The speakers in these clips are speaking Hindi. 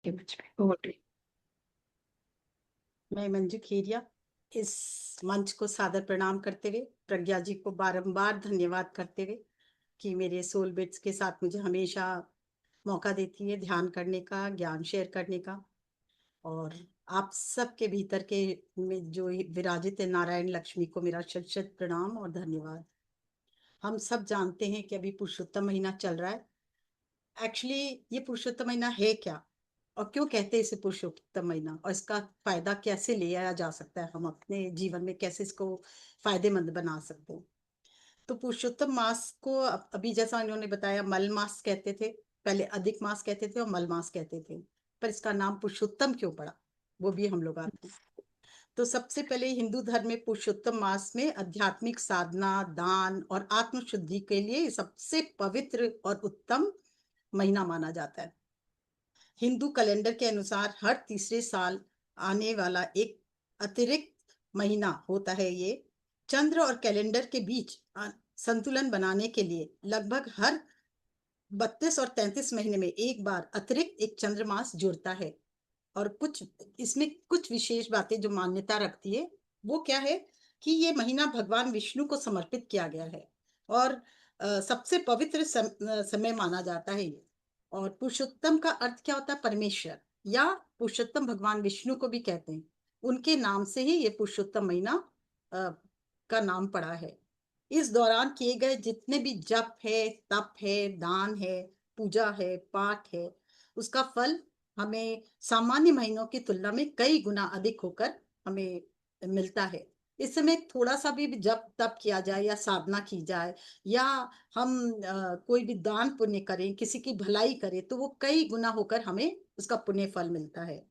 के मुझ पे ओवर टू मैं मंजू खेरिया इस मंच को सादर प्रणाम करते हुए प्रज्ञा जी को बारंबार धन्यवाद करते हुए कि मेरे सोल बिट्स के साथ मुझे हमेशा मौका देती है ध्यान करने का, ज्ञान शेयर करने का। और आप सबके भीतर के में जो विराजित है नारायण लक्ष्मी को मेरा शत शत प्रणाम और धन्यवाद। हम सब जानते हैं कि अभी पुरुषोत्तम महीना चल रहा है। एक्चुअली ये पुरुषोत्तम महीना है क्या और क्यों कहते हैं इसे पुरुषोत्तम महीना, और इसका फायदा कैसे लिया जा सकता है, हम अपने जीवन में कैसे इसको फायदेमंद बना सकते हैं। तो पुरुषोत्तम मास को अभी जैसा इन्होंने बताया मल मास कहते थे, पहले अधिक मास कहते थे और मल मास कहते थे, पर इसका नाम पुरुषोत्तम क्यों पड़ा वो भी हम लोग आते हैं। तो सबसे पहले हिंदू धर्म में पुरुषोत्तम मास में आध्यात्मिक साधना, दान और आत्मशुद्धि के लिए सबसे पवित्र और उत्तम महीना माना जाता है। हिंदू कैलेंडर के अनुसार हर तीसरे साल आने वाला एक अतिरिक्त महीना होता है ये। चंद्र और कैलेंडर के बीच संतुलन बनाने के लिए लगभग हर 32 और 33 महीने में एक बार अतिरिक्त एक चंद्रमास जुड़ता है। और कुछ इसमें कुछ विशेष बातें जो मान्यता रखती है वो क्या है कि ये महीना भगवान विष्णु को समर्पित किया गया है और सबसे पवित्र समय माना जाता है ये। और पुरुषोत्तम का अर्थ क्या होता है? परमेश्वर, या पुरुषोत्तम भगवान विष्णु को भी कहते हैं। उनके नाम से ही ये पुरुषोत्तम महीना अ, का नाम पड़ा है। इस दौरान किए गए जितने भी जप है, तप है, दान है, पूजा है, पाठ है, उसका फल हमें सामान्य महीनों की तुलना में कई गुना अधिक होकर हमें मिलता है। इस समय थोड़ा सा भी जप तप किया जाए या साधना की जाए, या हम कोई भी दान पुण्य करें, किसी की भलाई करें, तो वो कई गुना होकर हमें उसका पुण्य फल मिलता है।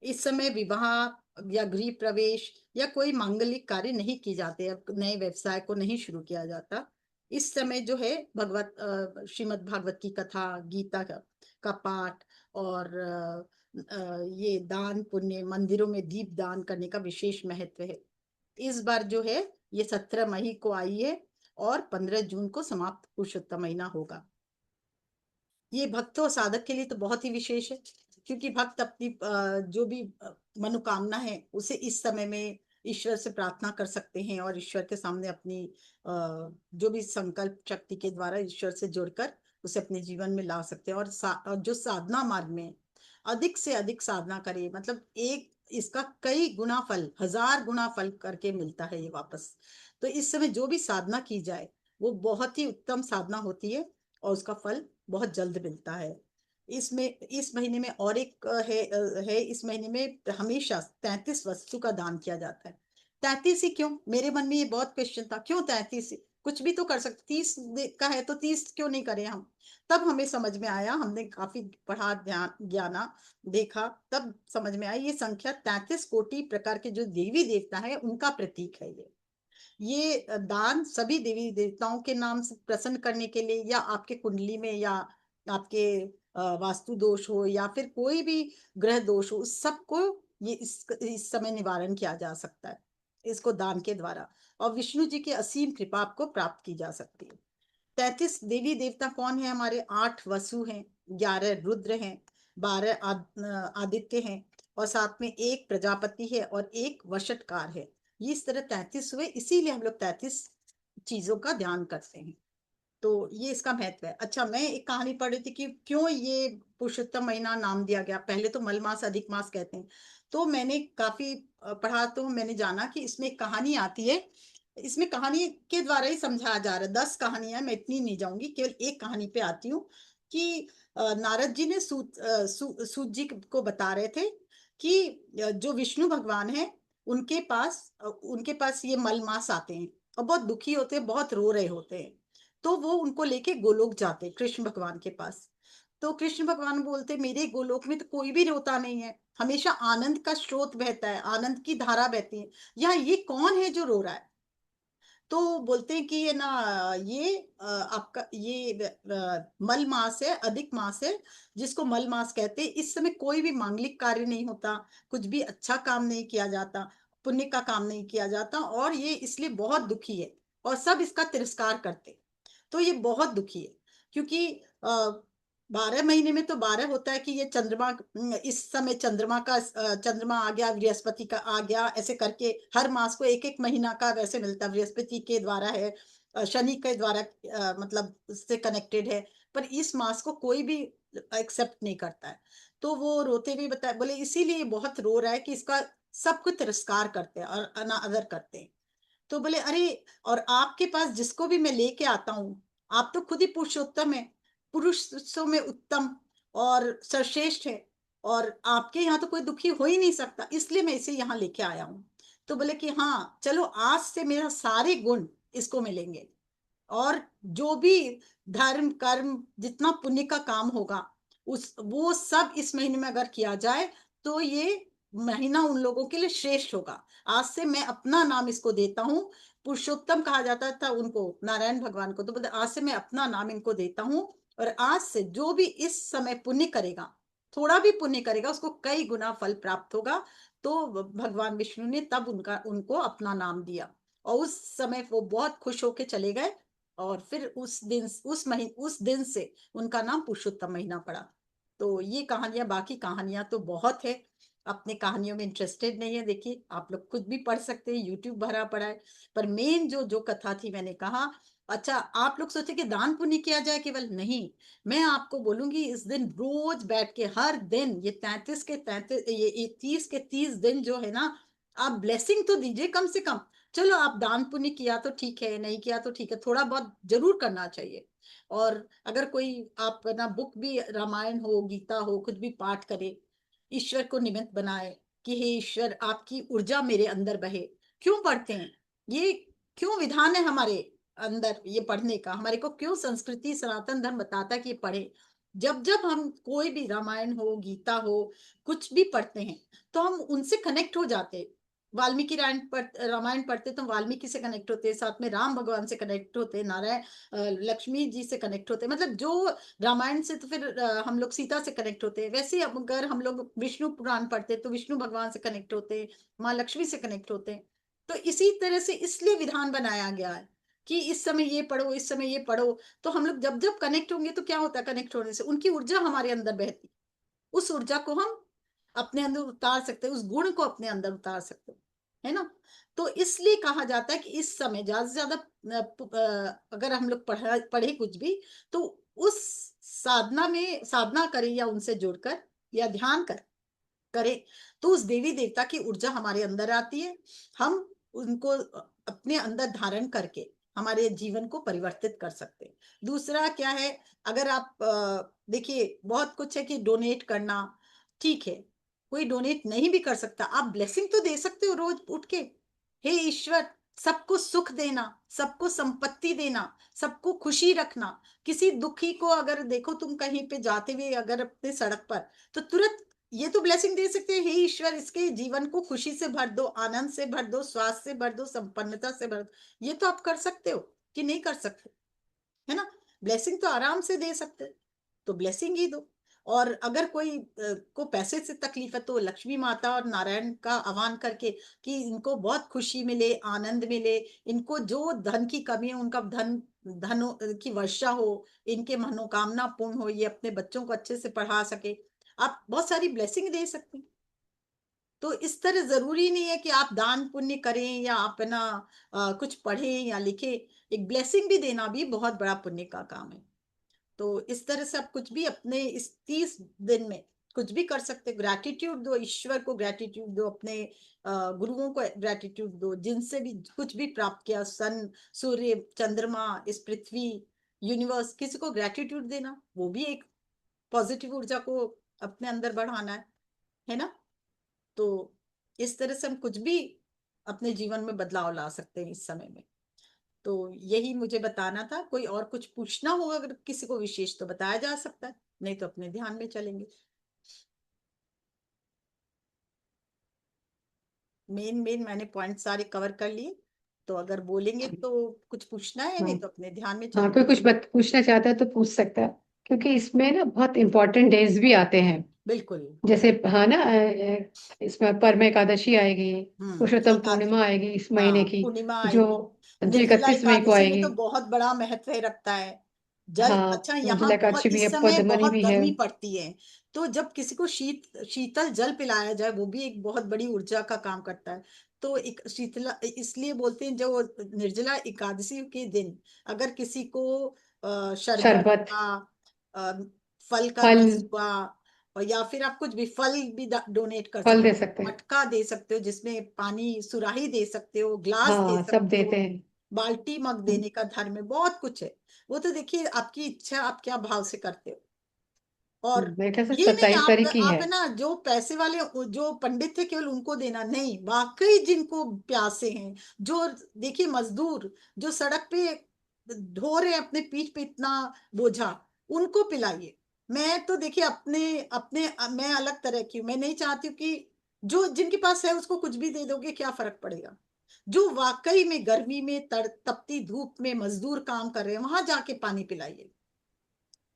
इस समय विवाह या गृह प्रवेश या कोई मांगलिक कार्य नहीं किए जाते, अब नए व्यवसाय को नहीं शुरू किया जाता। इस समय जो है श्रीमद् भागवत की कथा, गीता का पाठ और ये दान पुण्य, मंदिरों में दीप दान करने का विशेष महत्व है। इस बार जो है ये 17 मई को आई है और 15 जून को समाप्त पुरुषोत्तम महीना होगा। ये भक्त और साधक के लिए तो बहुत ही विशेष है, क्योंकि भक्त अपनी जो भी मनोकामना है उसे इस समय में ईश्वर से प्रार्थना कर सकते हैं और ईश्वर के सामने अपनी जो भी संकल्प शक्ति के द्वारा ईश्वर से जुड़कर उसे अपने जीवन में ला सकते हैं। और जो साधना मार्ग में अधिक से अधिक साधना करे, मतलब एक इसका कई गुना फल, 1000 गुना फल करके मिलता है ये वापस। तो इस समय जो भी साधना की जाए वो बहुत ही उत्तम साधना होती है और उसका फल बहुत जल्द मिलता है। इसमें इस महीने में और एक है इस महीने में हमेशा 33 वस्तु का दान किया जाता है। 33 ही क्यों? मेरे मन में ये बहुत क्वेश्चन था, क्यों 33? कुछ भी तो कर सकते, 30 का है तो 30 क्यों नहीं करें हम? तब हमें समझ में आया, हमने काफी पढ़ा, ध्यान ज्ञाना, देखा, तब समझ में आई ये संख्या 33 कोटि प्रकार के जो देवी देवता है उनका प्रतीक है ये दान सभी देवी देवताओं के नाम से प्रसन्न करने के लिए, या आपके कुंडली में, या आपके वास्तु दोष हो, या फिर कोई भी ग्रह दोष हो, उस सबको ये इस समय निवारण किया जा सकता है इसको दान के द्वारा। और विष्णु जी की असीम कृपा आपको प्राप्त की जा सकती है। 33 देवी देवता कौन है हमारे? 8 वसु हैं, 11 रुद्र हैं, 12 आदित्य हैं, और साथ में एक प्रजापति है और एक वशटकार है। ये इस तरह 33 हुए, इसीलिए हम लोग 33 चीजों का ध्यान करते हैं। तो ये इसका महत्व है। अच्छा, मैं एक कहानी पढ़ रही थी कि क्यों ये पुरुषोत्तम महीना नाम दिया गया। पहले तो मल मास अधिक मास कहते हैं, तो मैंने काफी पढ़ा, तो मैंने जाना कि इसमें एक कहानी आती है। इसमें कहानी के द्वारा ही समझाया जा रहा है। 10 कहानियां, मैं इतनी नहीं जाऊंगी, केवल एक कहानी पे आती हूँ कि नारद जी ने सूत जी को बता रहे थे कि जो विष्णु भगवान है उनके पास ये मल मास आते हैं और बहुत दुखी होते हैं, बहुत रो रहे होते हैं। तो वो उनको लेके गोलोक जाते कृष्ण भगवान के पास। तो कृष्ण भगवान बोलते मेरे गोलोक में तो कोई भी रोता नहीं है, हमेशा आनंद का स्रोत बहता है, आनंद की धारा बहती है, यहाँ ये कौन है जो रो रहा है? तो बोलते हैं कि ये ना, ये आपका ये मल मास है, अधिक मास है, जिसको मल मास कहते हैं। इस समय कोई भी मांगलिक कार्य नहीं होता, कुछ भी अच्छा काम नहीं किया जाता, पुण्य का काम नहीं किया जाता, और ये इसलिए बहुत दुखी है और सब इसका तिरस्कार करते। तो ये बहुत दुखी है, क्योंकि 12 महीने में तो 12 होता है कि ये चंद्रमा, इस समय चंद्रमा का चंद्रमा आ गया, बृहस्पति का आ गया, ऐसे करके हर मास को एक एक महीना का वैसे मिलता है। बृहस्पति के द्वारा है, शनि के द्वारा मतलब उससे कनेक्टेड है। पर इस मास को कोई भी एक्सेप्ट नहीं करता है। तो वो रोते हुए बताया, बोले इसीलिए बहुत रो रहा है कि इसका सब कुछ तिरस्कार करते हैं और अनादर करते हैं। तो बोले अरे, और आपके पास जिसको भी मैं लेके आता हूँ, आप तो खुद ही पुरुषोत्तम है, पुरुषों में उत्तम और सर्वश्रेष्ठ है, और आपके यहाँ तो कोई दुखी हो ही नहीं सकता, इसलिए मैं इसे यहाँ लेके आया हूँ। तो बोले कि हाँ चलो, आज से मेरा सारे गुण इसको मिलेंगे, और जो भी धर्म कर्म जितना पुण्य का काम होगा, उस वो सब इस महीने में अगर किया जाए तो ये महीना उन लोगों के लिए श्रेष्ठ होगा। आज से मैं अपना नाम इसको देता हूँ। पुरुषोत्तम कहा जाता था उनको, नारायण भगवान को। तो बोलते आज से मैं अपना नाम इनको देता हूँ, और आज से जो भी इस समय पुण्य करेगा, थोड़ा भी पुण्य करेगा, उसको कई गुना फल प्राप्त होगा। तो भगवान विष्णु ने तब उनको अपना नाम दिया, और उस समय वो बहुत खुश होके चले गए। और फिर उस दिन से उनका नाम पुरुषोत्तम महीना पड़ा। तो ये कहानियां, बाकी कहानियां तो बहुत है। अपने कहानियों में इंटरेस्टेड नहीं है, देखिए आप लोग खुद भी पढ़ सकते हैं, यूट्यूब भरा पड़ा है। पर मेन जो जो कथा थी, मैंने कहा अच्छा आप लोग सोचे कि दान पुण्य किया जाए केवल, नहीं। मैं आपको बोलूंगी, इस दिन रोज बैठ के हर दिन ये 33 के 33, ये 30 के 30 दिन जो है ना, आप ब्लेसिंग तो दीजिए कम से कम। चलो आप दान पुण्य किया तो ठीक है, नहीं किया तो ठीक है, थोड़ा बहुत जरूर करना चाहिए। और अगर कोई आप ना बुक भी, रामायण हो गीता हो, कुछ भी पाठ करे, ईश्वर को निमित्त बनाए कि हे ईश्वर आपकी ऊर्जा मेरे अंदर बहे। क्यों पढ़ते हैं ये, क्यों विधान है हमारे अंदर ये पढ़ने का, हमारे को क्यों संस्कृति सनातन धर्म बताता है कि ये पढ़े। जब जब हम कोई भी रामायण हो गीता हो कुछ भी पढ़ते हैं, तो हम उनसे कनेक्ट हो जाते हैं। वाल्मीकि रामायण पढ़ते तो वाल्मीकि से कनेक्ट होते हैं, साथ में राम भगवान से कनेक्ट होते हैं, नारायण लक्ष्मी जी से कनेक्ट होते हैं। मतलब जो रामायण से तो फिर हम लोग सीता से कनेक्ट होते हैं, वैसे ही अब अगर हम लोग विष्णु पुराण पढ़ते हैं तो विष्णु भगवान से कनेक्ट होते हैं, माँ लक्ष्मी से कनेक्ट होते हैं। तो इसी तरह से इसलिए विधान बनाया गया है कि इस समय ये पढ़ो, इस समय ये पढ़ो। तो हम लोग जब जब कनेक्ट होंगे तो क्या होता है, कनेक्ट होने से उनकी ऊर्जा हमारे अंदर बहती, उस ऊर्जा को हम अपने अंदर उतार सकते हैं, उस गुण को अपने अंदर उतार सकते हैं, है ना। तो इसलिए कहा जाता है कि इस समय ज्यादा से ज्यादा अगर हम लोग पढ़ा पढ़े कुछ भी, तो उस साधना में साधना करें, या उनसे जुड़कर या ध्यान करें, तो उस देवी देवता की ऊर्जा हमारे अंदर आती है। हम उनको अपने अंदर धारण करके हमारे जीवन को परिवर्तित कर सकते हैं। दूसरा क्या है, अगर आप देखिए बहुत कुछ है कि डोनेट करना, ठीक है। कोई डोनेट नहीं भी कर सकता, आप ब्लेसिंग तो दे सकते हो रोज उठ के। हे ईश्वर, सबको सुख देना, सबको संपत्ति देना, सबको खुशी रखना। किसी दुखी को अगर देखो तुम कहीं पे जाते हुए अगर अपने सड़क पर, तो तुरंत ये तो ब्लेसिंग दे सकते हैं, हे ईश्वर इसके जीवन को खुशी से भर दो, आनंद से भर दो, स्वास्थ्य से भर दो, संपन्नता से भर दो। ये तो आप कर सकते हो, कि नहीं कर सकते, है ना। ब्लेसिंग तो आराम से दे सकते हैं, तो ब्लेसिंग ही दो। और अगर कोई को पैसे से तकलीफ है, तो लक्ष्मी माता और नारायण का आह्वान करके कि इनको बहुत खुशी मिले, आनंद मिले, इनको जो धन की कमी है उनका धन धन की वर्षा हो, इनके मनोकामना पूर्ण हो, ये अपने बच्चों को अच्छे से पढ़ा सके। आप बहुत सारी ब्लेसिंग दे सकते हैं। तो इस तरह जरूरी नहीं है कि आप दान पुण्य करें या आप है ना कुछ पढ़ें या लिखें। एक ब्लेसिंग भी देना भी बहुत बड़ा पुण्य का काम है। तो इस तरह से आप कुछ भी अपने इस 30 दिन में कुछ भी कर सकते, ग्रैटिट्यूड दो, ईश्वर को ग्रैटिट्यूड दो, अपने गुरुओं को ग्रैटिट्यूड दो, जिनसे भी कुछ भी प्राप्त किया, सन, सूर्य, चंद्रमा, इस पृथ्वी, यूनिवर्स, किसी को ग्रैटिट्यूड देना, वो भी एक पॉजिटिव ऊर्जा को अपने अंदर बढ़ाना है ना। तो इस तरह से हम कुछ भी अपने जीवन में बदलाव ला सकते हैं इस समय में। तो यही मुझे बताना था। कोई और कुछ पूछना हो अगर किसी को विशेष तो बताया जा सकता है, नहीं तो अपने ध्यान में चलेंगे। मेन मेन मैंने पॉइंट सारे कवर कर लिए। तो अगर बोलेंगे तो कुछ पूछना है, हाँ। नहीं तो अपने ध्यान में हाँ, चलेंगे। कोई कुछ पूछना चाहता है तो पूछ सकता है, क्योंकि इसमें ना बहुत इंपॉर्टेंट डेज भी आते हैं। बिल्कुल। जैसे हाँ ना, इसमें परम एकादशी आएगी, पुरुषोत्तम एकादशी, पूर्णिमा आएगी इस महीने हाँ की, पूर्णिमा जो आएगी। जो निर्जला 31 मई को एकादशी में आएगी। तो बहुत बड़ा महत्व रखता है। जल, हाँ, अच्छा यहाँ जलाकाक्षी बहुत भी इस है, समय पद्मनी बहुत भी है। गर्मी पड़ती है, तो जब किसी को शीतल जल पिलाया जाए वो भी एक बहुत बड़ी ऊर्जा का काम करता है। तो एक शीतला, इसलिए बोलते हैं जो निर्जला एकादशी के दिन अगर किसी को शरबत शरबत, का, अ, फल का फल, रस हुआ, और या फिर आप कुछ भी फल भी डोनेट कर फल सकते दे हो, सकते हैं। मटका दे सकते हो जिसमें पानी, सुराही दे सकते हो, ग्लास दे हाँ, सब सकते देते हो, हैं। बाल्टी मग देने का धर्म है, बहुत कुछ है। वो तो देखिए आपकी इच्छा, आप क्या भाव से करते हो। और मेरे ख्याल से ये नहीं 27 तारीख की आप है। है ना जो पैसे वाले, जो पंडित थे केवल उनको देना नहीं, वाकई जिनको प्यासे हैं, जो देखिए मजदूर जो सड़क पे ढो रहे हैं अपने पीठ पे इतना बोझा, उनको पिलाइए। मैं तो देखिए अपने अपने मैं अलग तरह की हूँ, मैं नहीं चाहती हूँ कि जो जिनके पास है उसको कुछ भी दे दोगे क्या फर्क पड़ेगा। जो वाकई में गर्मी में तपती धूप में मजदूर काम कर रहे हैं वहां जाके पानी पिलाइए।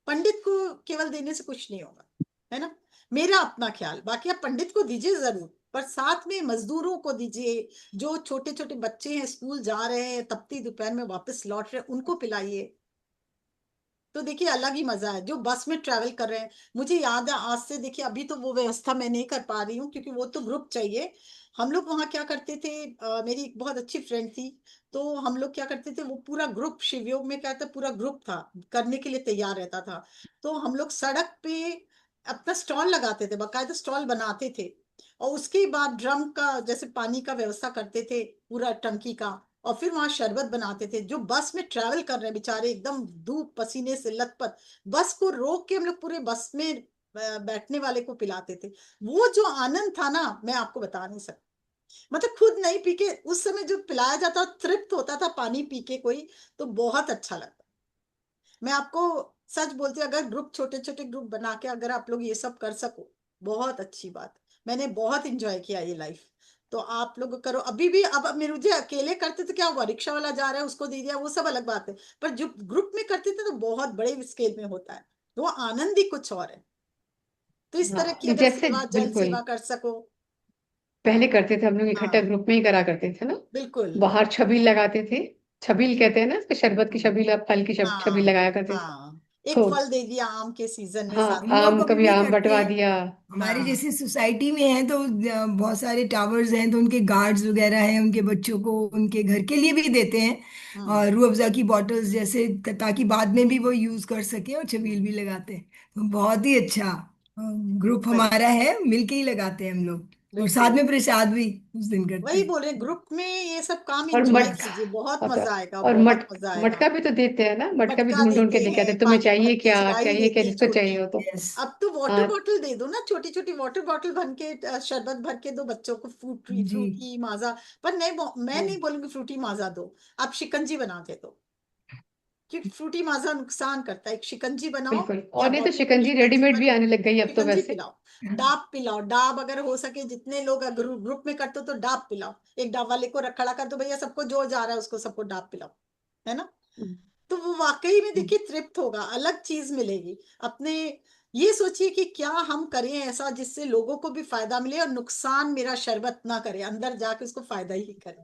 पंडित को केवल देने से कुछ नहीं होगा, है ना। मेरा अपना ख्याल, बाकी आप पंडित को दीजिए जरूर, पर साथ में मजदूरों को दीजिए, जो छोटे छोटे बच्चे हैं स्कूल जा रहे हैं तपती दोपहर में वापस लौट रहे हैं उनको पिलाइए। तो देखिए अलग ही मजा है। जो बस में ट्रैवल कर रहे हैं, मुझे याद है आज से, देखिए अभी तो वो व्यवस्था मैं नहीं कर पा रही हूँ क्योंकि वो तो ग्रुप चाहिए। हम लोग वहाँ क्या करते थे, मेरी एक बहुत अच्छी फ्रेंड थी, तो हम लोग क्या करते थे, वो पूरा ग्रुप शिवयोग में क्या था, पूरा ग्रुप था, करने के लिए तैयार रहता था। तो हम लोग सड़क पे अपना स्टॉल लगाते थे, बाकायदा स्टॉल बनाते थे, और उसके बाद ड्रम का जैसे पानी का व्यवस्था करते थे, पूरा टंकी का, और फिर वहां शरबत बनाते थे। जो बस में ट्रैवल कर रहे हैं बेचारे एकदम धूप पसीने से लथपथ, बस को रोक के हम लोग पूरे बस में बैठने वाले को पिलाते थे। वो जो आनंद था ना, मैं आपको बता नहीं सकती। मतलब खुद नहीं पी के उस समय जो पिलाया जाता, तृप्त होता था पानी पी के कोई, तो बहुत अच्छा लगता। मैं आपको सच बोलती हूँ, अगर ग्रुप, छोटे छोटे ग्रुप बना के अगर आप लोग ये सब कर सको, बहुत अच्छी बात। मैंने बहुत इंजॉय किया ये लाइफ। तो आप लोग करो अभी भी। अब मेरे, मुझे अकेले करते तो क्या हुआ, रिक्शा वाला जा रहा है उसको दे दिया, वो सब अलग बात है, पर जो ग्रुप में करते थे तो बहुत बड़े स्केल में होता है, वो आनंद ही कुछ और है। तो इस तरह हाँ, की अगर जैसे सेवा, जल बिल्कुल सेवा कर सको। पहले करते थे हम लोग, इकट्ठा हाँ ग्रुप में ही करा करते थे ना। बिल्कुल। बाहर छबील लगाते थे। छबील कहते हैं ना इसको, शरबत की हम्म, छबील, अब फल की छबील हाँ लगाया करते थे। हाँ, एक तो फल दे दिया आम के सीजन में हाँ, साथ हम में। लोग आम, अभी कभी भी आम करते बंटवा हैं। दिया। हमारी हाँ जैसी सोसाइटी में है तो बहुत सारे टावर्स हैं, तो उनके गार्ड्स वगैरह हैं, उनके बच्चों को उनके घर के लिए भी देते हैं। हम्म और रूह अफ़ज़ा की बॉटल्स जैसे, ताकि बाद में भी वो यूज कर सके, और छबील भी लगाते हैं। तो बहुत ही अच्छा ग्रुप वही, हमारा है, मिलके ही लगाते हैं हम लोग। और साथ बिल्कुल में प्रसाद भी उस दिन करते वही हैं। बोल रहे हैं, ग्रुप में ये सब काम और एंजॉय मटका कीजिए, बहुत होता, मजा आएगा, और बहुत मजा आएगा। मटका भी तो देते हैं ना, मटका भी मटका ढूंढ ढूंढ के देते लेके आते हैं, हैं, तुम्हें पानी भर चाहिए के क्या, सुराही चाहिए क्या, देते हैं जिसको चाहिए छोटी। हो तो। यस। अब तो वाटर हाँ बॉटल दे दो ना, छोटी छोटी वाटर बॉटल भर के, शरबत भर के दो बच्चों को, फ्रूटी जी। फ्रूटी माजा। पर नहीं, मैं हाँ। नहीं बोलूंगी फ्रूटी माजा दो, आप शिकंजी बना के दो, क्योंकि फ्रूटी माजा नुकसान करता है। एक शिकंजी बनाओ, बिल्कुल, या और नहीं तो बॉटल में शिकंजी शिकंजी रेडीमेड भी भरो, आने लग गई अब तो शिकंजी वैसे। पिलाओ, डाब पिलाओ, डाब अगर हो सके जितने लोग अगर ग्रुप में करते हो तो डाब पिलाओ, एक डाब वाले को खड़ा कर दो, भैया सबको जो जा रहा है उसको सबको डाब पिलाओ, है ना। तो वो वाकई में देखिए तृप्त होगा, अलग चीज मिलेगी अपने। ये सोचिए कि क्या हम करें ऐसा जिससे लोगों को भी फायदा मिले और नुकसान मेरा शरबत ना करे, अंदर जाके उसको फायदा ही करे।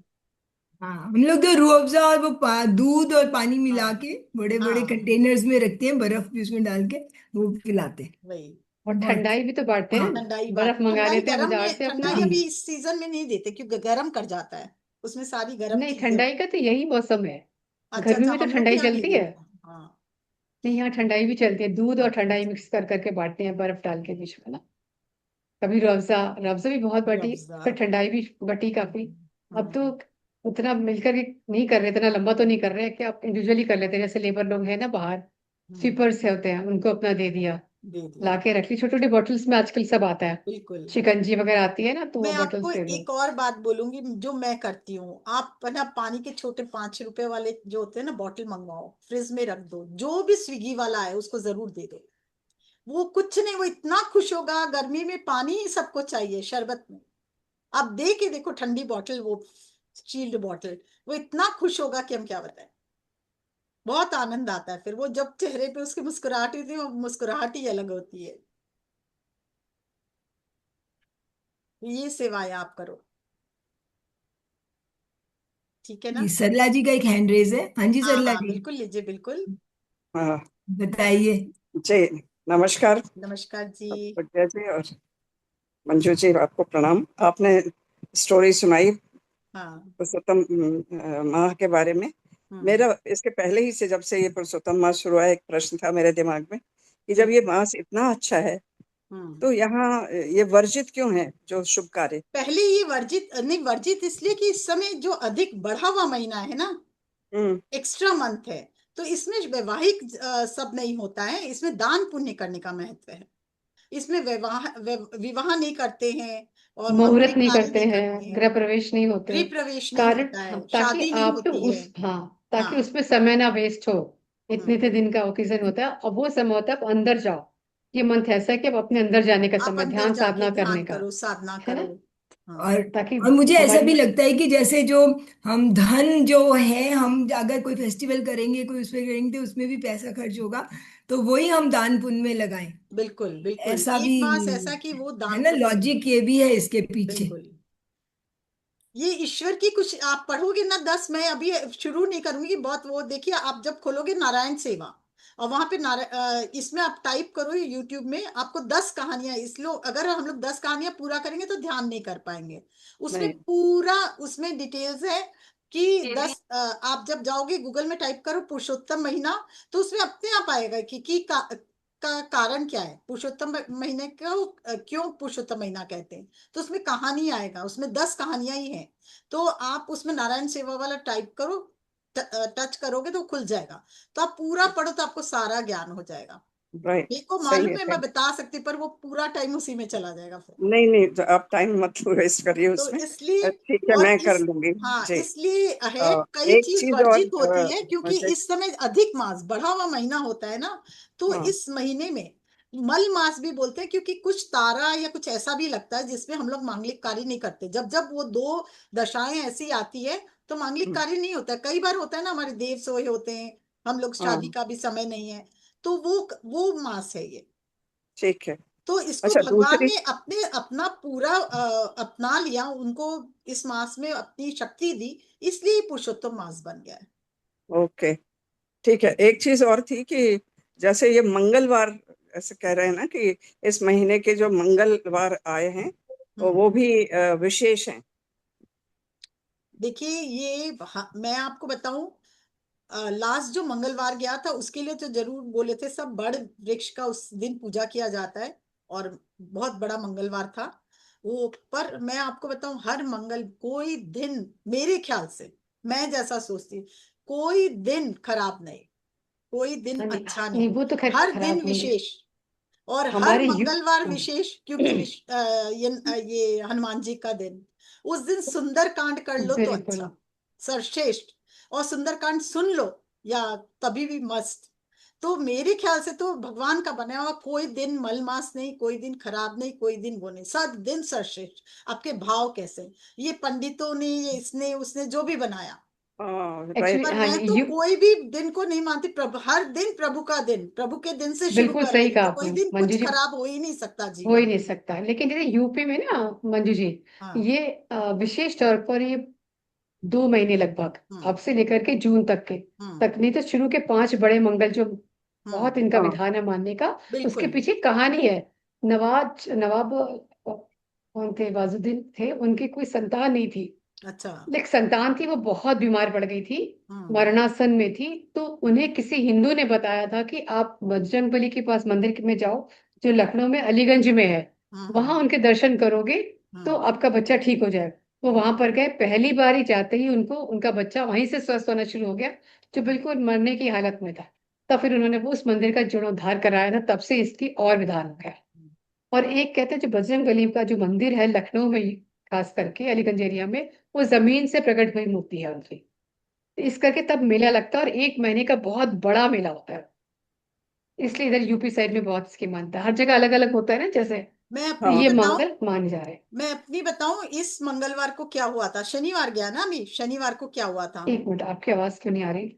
हाँ, हम लोग तो रूह अफ़ज़ा और वो दूध और पानी मिला हाँ के बड़े बड़े हाँ कंटेनर्स में रखते हैं, बर्फ भी उसमें डाल के वो पिलाते हैं। वही। और बहुत। ठंडाई भी तो बांटते हाँ। हैं। ठंडाई बर्फ बात, मंगा ठंडाई लेते हैं गर्म बाजार में, से अपना। ठंडाई जी। अभी इस सीजन में नहीं देते क्योंकि गर्म कर जाता है, उसमें सारी गर्म नहीं, चीजें ठंडाई होती। का तो यही मौसम है। अच्छा गर्मी अच्छा, में तो हम लोग ठंडाई यहाँ नहीं चलती है। देते। हाँ नहीं, यहाँ ठंडाई भी चलती है, दूध और अच्छा ठंडाई अच्छा। मिक्स कर करके बांटते हैं, बर्फ डाल के बीच में ना। कभी रूह अफ़ज़ा भी बहुत रूह बटी, अफ़ज़ा। फिर ठंडाई भी बटी काफी। अब तो हम्म उतना मिलकर के नहीं कर रहे, इतना लंबा तो नहीं कर रहे कि आप इंडिविजुअली कर लेते हैं, जैसे लेबर लोग हैं ना बाहर, हम्म, स्वीपर्स होते हैं, उनको अपना दे दिया, दे दिया। ला के रख ली, छोटी छोटी बॉटल्स में आजकल सब आता है। बिल्कुल। शिकंजी वगैरह आती है ना, तो मैं वो आपको बॉटल्स दे दो। एक और बात बोलूंगी जो मैं करती हूँ, आप ना पानी के छोटे 5 रुपए वाले जो होते हैं ना बॉटल मंगवाओ, फ्रिज में रख दो, जो भी स्विगी वाला है उसको जरूर दे दो। वो कुछ नहीं, वो इतना खुश होगा, गर्मी में पानी ही सबको चाहिए शरबत में। आप दे के देखो ठंडी बॉटल, वो शील्ड बॉटल, वो इतना खुश होगा कि हम क्या बताएं। बहुत आनंद आता है फिर, वो जब चेहरे पे उसकी मुस्कुराहट होती है, वो मुस्कुराहट ही अलग होती है। ये सेवाएं आप करो, ठीक है जी, ना। सरला जी का एक हैंड रेज है। हाँ जी हाँ सरला हाँ जी। बिल्कुल, लीजिए बिल्कुल। हाँ, बताइए। जी नमस्कार नमस्कार जी। प्रज्ञा जी और मंजू जी, आपको प्रणाम। आपने स्टोरी सुनाई हाँ। पुरुषोत्तम माह के बारे में। हम्म। मेरा इसके पहले ही से, जब से ये पुरुषोत्तम माह शुरू हुआ, एक प्रश्न था मेरे दिमाग में कि जब ये बिल्कुल। मास इतना अच्छा है हम्म। तो यहाँ ये वर्जित क्यों है जो शुभ कार्य? पहले ये वर्जित नहीं, वर्जित इसलिए कि इस समय जो अधिक बढ़ा हुआ महीना है ना, हम्म। एक्स्ट्रा मंथ है, तो इसमें वैवाहिक सब नहीं होता है, इसमें दान पुण्य करने का महत्व है। इसमें विवाह नहीं करते हैं और मुहूर्त मांगलिक नहीं कार्य करते नहीं हैं, करते हैं, गृह प्रवेश नहीं होते। गृह प्रवेश नहीं कारण, होता हाँ, है, ताकि शादी नहीं आपके होती है। उस, हाँ, ताकि हाँ। उसमें समय ना वेस्ट हो। इतने हम्म। थे दिन का ओकेजन होता है और वो समय होता है आप अंदर जाओ। ये मंथ ऐसा है कि आप अपने अंदर जाने का आप समय, अंदर ध्यान जाके साधना ध्यान करने का, करो, साधना है करो। ना? हाँ। और ताकि और मुझे ऐसा हमारी, भी लगता है कि जैसे जो हम धन जो है, हम अगर कोई फेस्टिवल करेंगे, कोई उसमें करेंगे, तो उसमें भी पैसा खर्च होगा, तो वही हम दान पुण्य में लगाएं। बिल्कुल बिल्कुल, ऐसा भी एक मास ऐसा कि वो है दान ना, पुण्य में। लॉजिक ये भी है इसके पीछे। बिल्कुल। ये ईश्वर की कुछ आप पढ़ोगे ना, 10, मैं अभी शुरू नहीं करूंगी बहुत, वो देखिए आप जब खोलोगे नारायण सेवा और वहां पे इसमें आप टाइप करो यूट्यूब में, आपको 10 कहानियां, इसलिए अगर हम लोग 10 कहानियां पूरा करेंगे तो ध्यान नहीं कर पाएंगे। उसमें नहीं। पूरा, उसमें डिटेल्स है कि आप जब जाओगे गूगल में टाइप करो पुरुषोत्तम महीना, तो उसमें अपने आप आएगा कि का कारण क्या है, पुरुषोत्तम महीने को क्यों पुरुषोत्तम महीना कहते हैं। तो उसमें कहानी आएगा, उसमें 10 कहानियां ही हैं। तो आप उसमें नारायण सेवा वाला टाइप करो, टच करोगे तो खुल जाएगा। तो आप पूरा पढ़ो तो आपको सारा ज्ञान हो जाएगा। राइट। मेरे को सही मालूम है, है, मैं थैंक। बता सकती, पर वो पूरा टाइम उसी में चला जाएगा फिर। नहीं नहीं, तो आप टाइम मत वेस्ट करिए तो उसमें। इसलिए, ठीक है, और मैं कर इस, लूंगी। हाँ, जी। इसलिए है कई एक चीज चीज और वर्जित होती है क्योंकि मुझे, इस समय अधिक मास बढ़ा हुआ महीना होता है ना, तो हाँ। इस महीने में मल मास भी बोलते हैं, क्योंकि कुछ तारा या कुछ ऐसा भी लगता है जिसमें हम लोग मांगलिक कार्य नहीं करते। जब जब वो दो दशाएं ऐसी आती है तो मांगलिक हम्म, कार्य नहीं होता है। कई बार होता है ना, हमारे देव सोए होते हैं, हम लोग शादी हाँ। का भी समय नहीं है, तो वो मास है ये। ठीक है। तो इसको अच्छा, भगवान दूसरी। ने अपने अपना पूरा अपना लिया, उनको इस मास में अपनी शक्ति दी, इसलिए ये पुरुषोत्तम मास बन गया है। ओके। ठीक है, एक चीज और थी कि जैसे ये मंगलवार, ऐसे कह रहे हैं ना कि इस महीने के जो मंगलवार आए हैं हम्म। वो भी विशेष हैं। देखिए ये, मैं आपको बताऊं, लास्ट जो मंगलवार गया था उसके लिए तो जरूर बोले थे सब, बड़ वृक्ष का उस दिन पूजा किया जाता है और बहुत बड़ा मंगलवार था वो। पर मैं आपको बताऊं, हर मंगल कोई दिन, मेरे ख्याल से, मैं जैसा सोचती हूँ, कोई दिन खराब नहीं, कोई दिन नहीं, अच्छा नहीं, नहीं, वो तो खैर हर दिन खराब नहीं है। विशेष। और हर हमारे मंगलवार विशेष, क्योंकि ये हनुमान जी का दिन, उस दिन सुंदर कांड कर लो तो बिल्कुल। अच्छा, सर्वश्रेष्ठ। और सुंदर कांड सुन लो या तभी भी मस्त। तो मेरे ख्याल से तो भगवान का बनाया हुआ कोई दिन मलमास नहीं, कोई दिन खराब नहीं, कोई दिन वो नहीं, सब दिन सर्वश्रेष्ठ। आपके भाव कैसे, ये पंडितों ने, ये इसने उसने जो भी बनाया, राइट। एक्चुअली, पर हाँ मैं जी, तो कोई भी दिन को नहीं मानती। प्रभु, हर दिन प्रभु का दिन, प्रभु के दिन से शुरू बिल्कुल सही करेंगे कहा तो कोई आपने दिन मंजू कुछ जी। खराब हो ही नहीं सकता हो ही जीवन। नहीं सकता, लेकिन जैसे यूपी में ना मंजू जी, हाँ। ये विशेष तौर पर ये 2 महीने लगभग, हम्म। अब से लेकर के जून तक के, हम्म। तक नहीं तो शुरू के 5 बड़े मंगल जो बहुत हम्म। इनका हाँ। विधान है मानने का, उसके बिल्कुल। पीछे कहानी है। नवाब कौन थे, वाजुद्दीन थे, उनकी कोई संतान नहीं थी। अच्छा। लेकिन संतान थी, वो बहुत बीमार पड़ गई थी, हम्म। मरणासन में थी। तो उन्हें किसी हिंदू ने बताया था कि आप बजरंगबली के पास मंदिर में जाओ, जो लखनऊ में अलीगंज में है, हम्म। वहां उनके दर्शन करोगे तो हम्म। आपका बच्चा ठीक हो जाएगा। वो वहां पर गए, पहली बार ही जाते ही उनको उनका बच्चा वहीं से स्वस्थ होना शुरू हो गया, जो बिल्कुल मरने की हालत में था। तब फिर उन्होंने वो उस मंदिर का जीर्णोद्धार कराया था, तब से इसकी और विधान हो गया। और एक कहते हैं जो बजरंग बली का जो मंदिर है लखनऊ में, खास करके अलीगंज एरिया में, वो जमीन से प्रकट हुई मूर्ति है उनकी। तो इस करके तब मेला लगता है और 1 महीने का बहुत बड़ा मेला होता है। इसलिए इधर यूपी साइड में बहुत इसकी मानता है, हर जगह अलग अलग होता है ना जैसे। मैं तो अपनी हाँ। ये बताऊं, मंगल माने जा रहे हैं। मैं अपनी बताऊं, इस मंगलवार को क्या हुआ था, शनिवार गया ना अभी, शनिवार को क्या हुआ था। 1 मिनट, आपकी आवाज क्यों नहीं आ रही?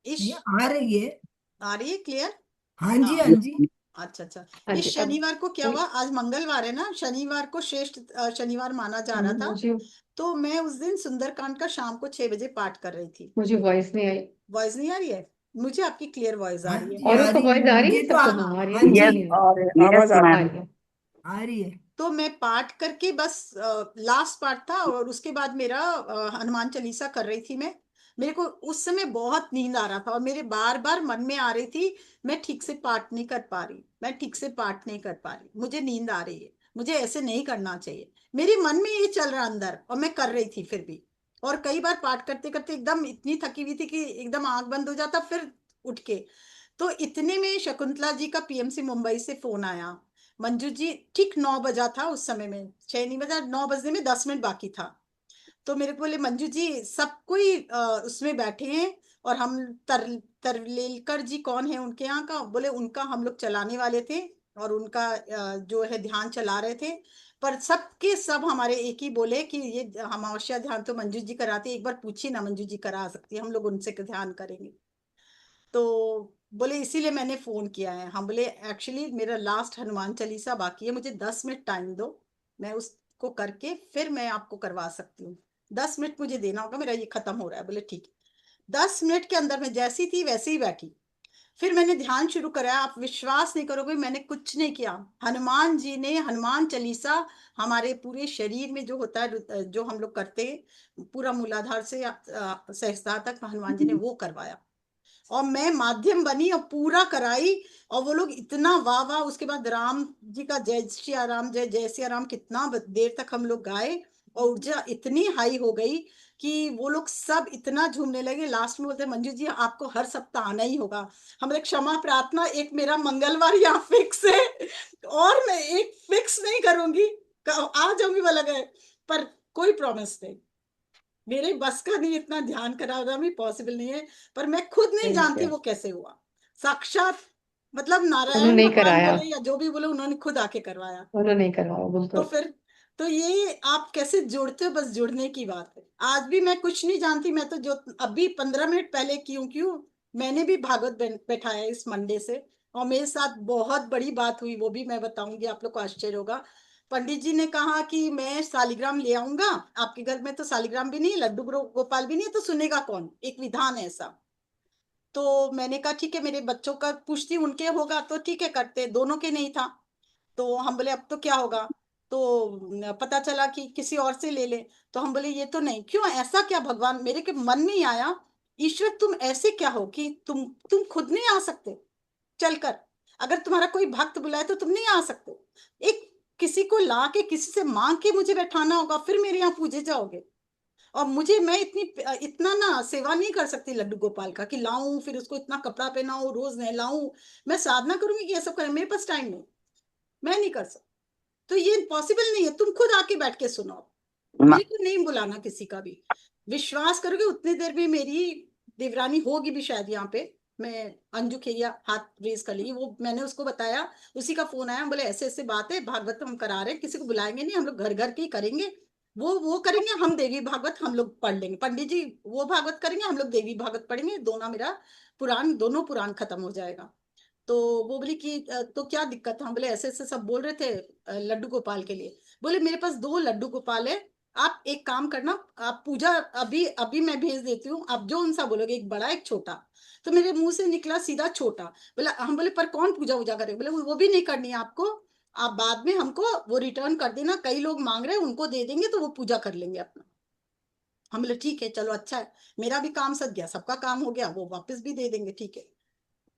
इस, ये आ रही है। आ रही है क्लियर। हाँ जी, हाँ हाँ। जी। अच्छा अच्छा। हाँ इस जी, अब शनिवार को क्या हुआ, आज मंगलवार है ना, शनिवार को श्रेष्ठ शनिवार माना जा रहा था। मुझे तो मैं उस दिन सुंदरकांड का शाम को 6 बजे पाठ कर रही थी। मुझे वॉइस नहीं आई। वॉइस नहीं आ रही है? मुझे आपकी क्लियर वॉइस आ हाँ रही है। जी, औरों आ को रही है, वॉइस आ रही है, मुझे तो सबको हाँ आ रही है, हाँ मुझे जी, यस नहीं आ और रही। आवाज आ आ मैम। रही है। आ रही है। तो मैं पाठ करके बस लास्ट पार्ट था, और उसके बाद मेरा हनुमान चालीसा कर रही थी मैं। मेरे को उस समय बहुत नींद आ रहा था, और मेरे बार बार मन में आ रही थी, मैं ठीक से पाठ नहीं कर पा रही, मैं ठीक से पाठ नहीं कर पा रही, मुझे नींद आ रही है, मुझे ऐसे नहीं करना चाहिए। मेरे मन में ये चल रहा अंदर, और मैं कर रही थी फिर भी। और कई बार पाठ करते करते एकदम इतनी थकी हुई थी कि एकदम आंख बंद हो जाता, फिर उठ के। तो इतने में शकुंतला जी का पीएमसी मुंबई से फोन आया। मंजू जी, ठीक 9 बजा था उस समय में, 6 नहीं बजा, 9 बजने में 10 मिनट बाकी था। तो मेरे को बोले, मंजू जी सब कोई उसमें बैठे हैं, और हम तरलेलकर जी कौन है उनके यहाँ का, बोले उनका हम लोग चलाने वाले थे, और उनका जो है ध्यान चला रहे थे। पर सबके सब हमारे एक ही बोले कि ये अमावस्या ध्यान तो मंजू जी कराती है, एक बार पूछिए ना, मंजू जी करा सकती है, हम लोग उनसे ध्यान करेंगे। तो बोले इसीलिए मैंने फोन किया है। हम बोले एक्चुअली मेरा लास्ट हनुमान चालीसा बाकी है, मुझे 10 मिनट टाइम दो, मैं उसको करके फिर मैं आपको करवा सकती हूँ। 10 मिनट मुझे देना होगा, मेरा ये खत्म हो रहा है। बोले ठीक है। 10 मिनट के अंदर मैं जैसी थी वैसे ही बैठी। फिर मैंने ध्यान शुरू कराया, आप विश्वास नहीं करोगे, मैंने कुछ नहीं किया। हनुमान जी ने हनुमान चालीसा हमारे पूरे शरीर में जो होता है, जो हम लोग करते हैं, पूरा मूलाधार से सहस्त्रहार तक हनुमान जी ने वो करवाया, और मैं माध्यम बनी और पूरा कराई। और वो लोग इतना वाह वाह, उसके बाद राम जी का जय श्री राम, जय जय श्री राम कितना देर तक हम लोग गाए, और ऊर्जा इतनी हाई हो गई कि वो लोग सब इतना झूमने लगे। लास्ट में बोलते, मंजू जी आपको हर सप्ताह आना ही होगा। हमने क्षमा प्रार्थना, एक मेरा मंगलवार यहाँ फिक्स है, और मैं एक फिक्स नहीं करूंगी, आ जाऊंगी वाला गए, पर कोई प्रॉमिस नहीं, मेरे बस का नहीं, इतना ध्यान कराना भी पॉसिबल नहीं है। पर मैं खुद नहीं ठीक जानती है, वो कैसे हुआ। साक्षात मतलब उन्होंने नारायण नहीं भगवान कराया, बोले या जो भी बोले, उन्होंने खुद आके करवाया। उन्होंने नहीं करवाया तो बिल्कुल। फिर, तो ये आप कैसे जुड़ते हो, बस जुड़ने की बात है। आज भी मैं कुछ नहीं जानती, मैं तो जो अभी 15 मिनट पहले क्यों क्यों मैंने भी भागवत बैठाया इस मंडे से, और मेरे साथ बहुत बड़ी बात हुई, वो भी मैं बताऊंगी, आप लोग को आश्चर्य होगा। पंडित जी ने कहा कि मैं सालिग्राम ले आऊंगा, आपके घर में तो सालिग्राम भी नहीं, लड्डू गोपाल भी नहीं है, तो सुनेगा कौन, एक विधान है ऐसा। तो मैंने कहा ठीक है, मेरे बच्चों का पूछती उनके होगा तो ठीक है करते, दोनों के नहीं था। तो हम बोले अब तो क्या होगा, तो पता चला कि किसी और से ले ले। तो हम बोले ये तो नहीं, क्यों ऐसा क्या भगवान, मेरे के मन में ही आया, ईश्वर तुम ऐसे क्या हो कि तुम खुद नहीं आ सकते चलकर, अगर तुम्हारा कोई भक्त बुलाए तो तुम नहीं आ सकते, एक किसी को ला के किसी से मांग के मुझे बैठाना होगा, फिर मेरे यहाँ पूजे जाओगे। और मुझे, मैं इतना ना सेवा नहीं कर सकती लड्डू गोपाल का, कि लाऊं फिर उसको इतना कपड़ा पहनाऊं, रोज नहलाऊं, मैं साधना करूंगी कि ये सब करें, मेरे पास टाइम नहीं, मैं नहीं कर सकती। तो ये पॉसिबल नहीं है, तुम खुद आके बैठ के सुनो, मेरे को नहीं बुलाना किसी का भी। विश्वास करोगे उतनी देर में मेरी देवरानी होगी भी शायद यहाँ पे, मैं अंजू खेरिया हाथ रेज कर ली, वो मैंने उसको बताया, उसी का फोन आया, बोले ऐसे ऐसे बात है, भागवत हम करा रहे हैं, किसी को बुलाएंगे नहीं, हम लोग घर घर के ही करेंगे, वो करेंगे, हम देवी भागवत हम लोग पढ़ लेंगे, पंडित जी वो भागवत करेंगे, हम लोग देवी भागवत पढ़ेंगे, दोनों मेरा पुराण, दोनों पुराण खत्म हो जाएगा। तो वो बोली कि तो क्या दिक्कत है, हम बोले ऐसे ऐसे सब बोल रहे थे लड्डू गोपाल के लिए। बोले मेरे पास 2 लड्डू गोपाल है, आप एक काम करना, आप पूजा अभी अभी मैं भेज देती हूँ, आप जो उनसा बोलोगे, एक बड़ा एक छोटा। तो मेरे मुंह से निकला सीधा छोटा। बोला, हम बोले पर कौन पूजा वूजा करे, बोले वो भी नहीं करनी है आपको, आप बाद में हमको वो रिटर्न कर देना, कई लोग मांग रहे हैं उनको दे देंगे, तो वो पूजा कर लेंगे अपना। हम बोले ठीक है चलो अच्छा है, मेरा भी काम सद गया, सबका काम हो गया, वो वापस भी दे देंगे, ठीक है।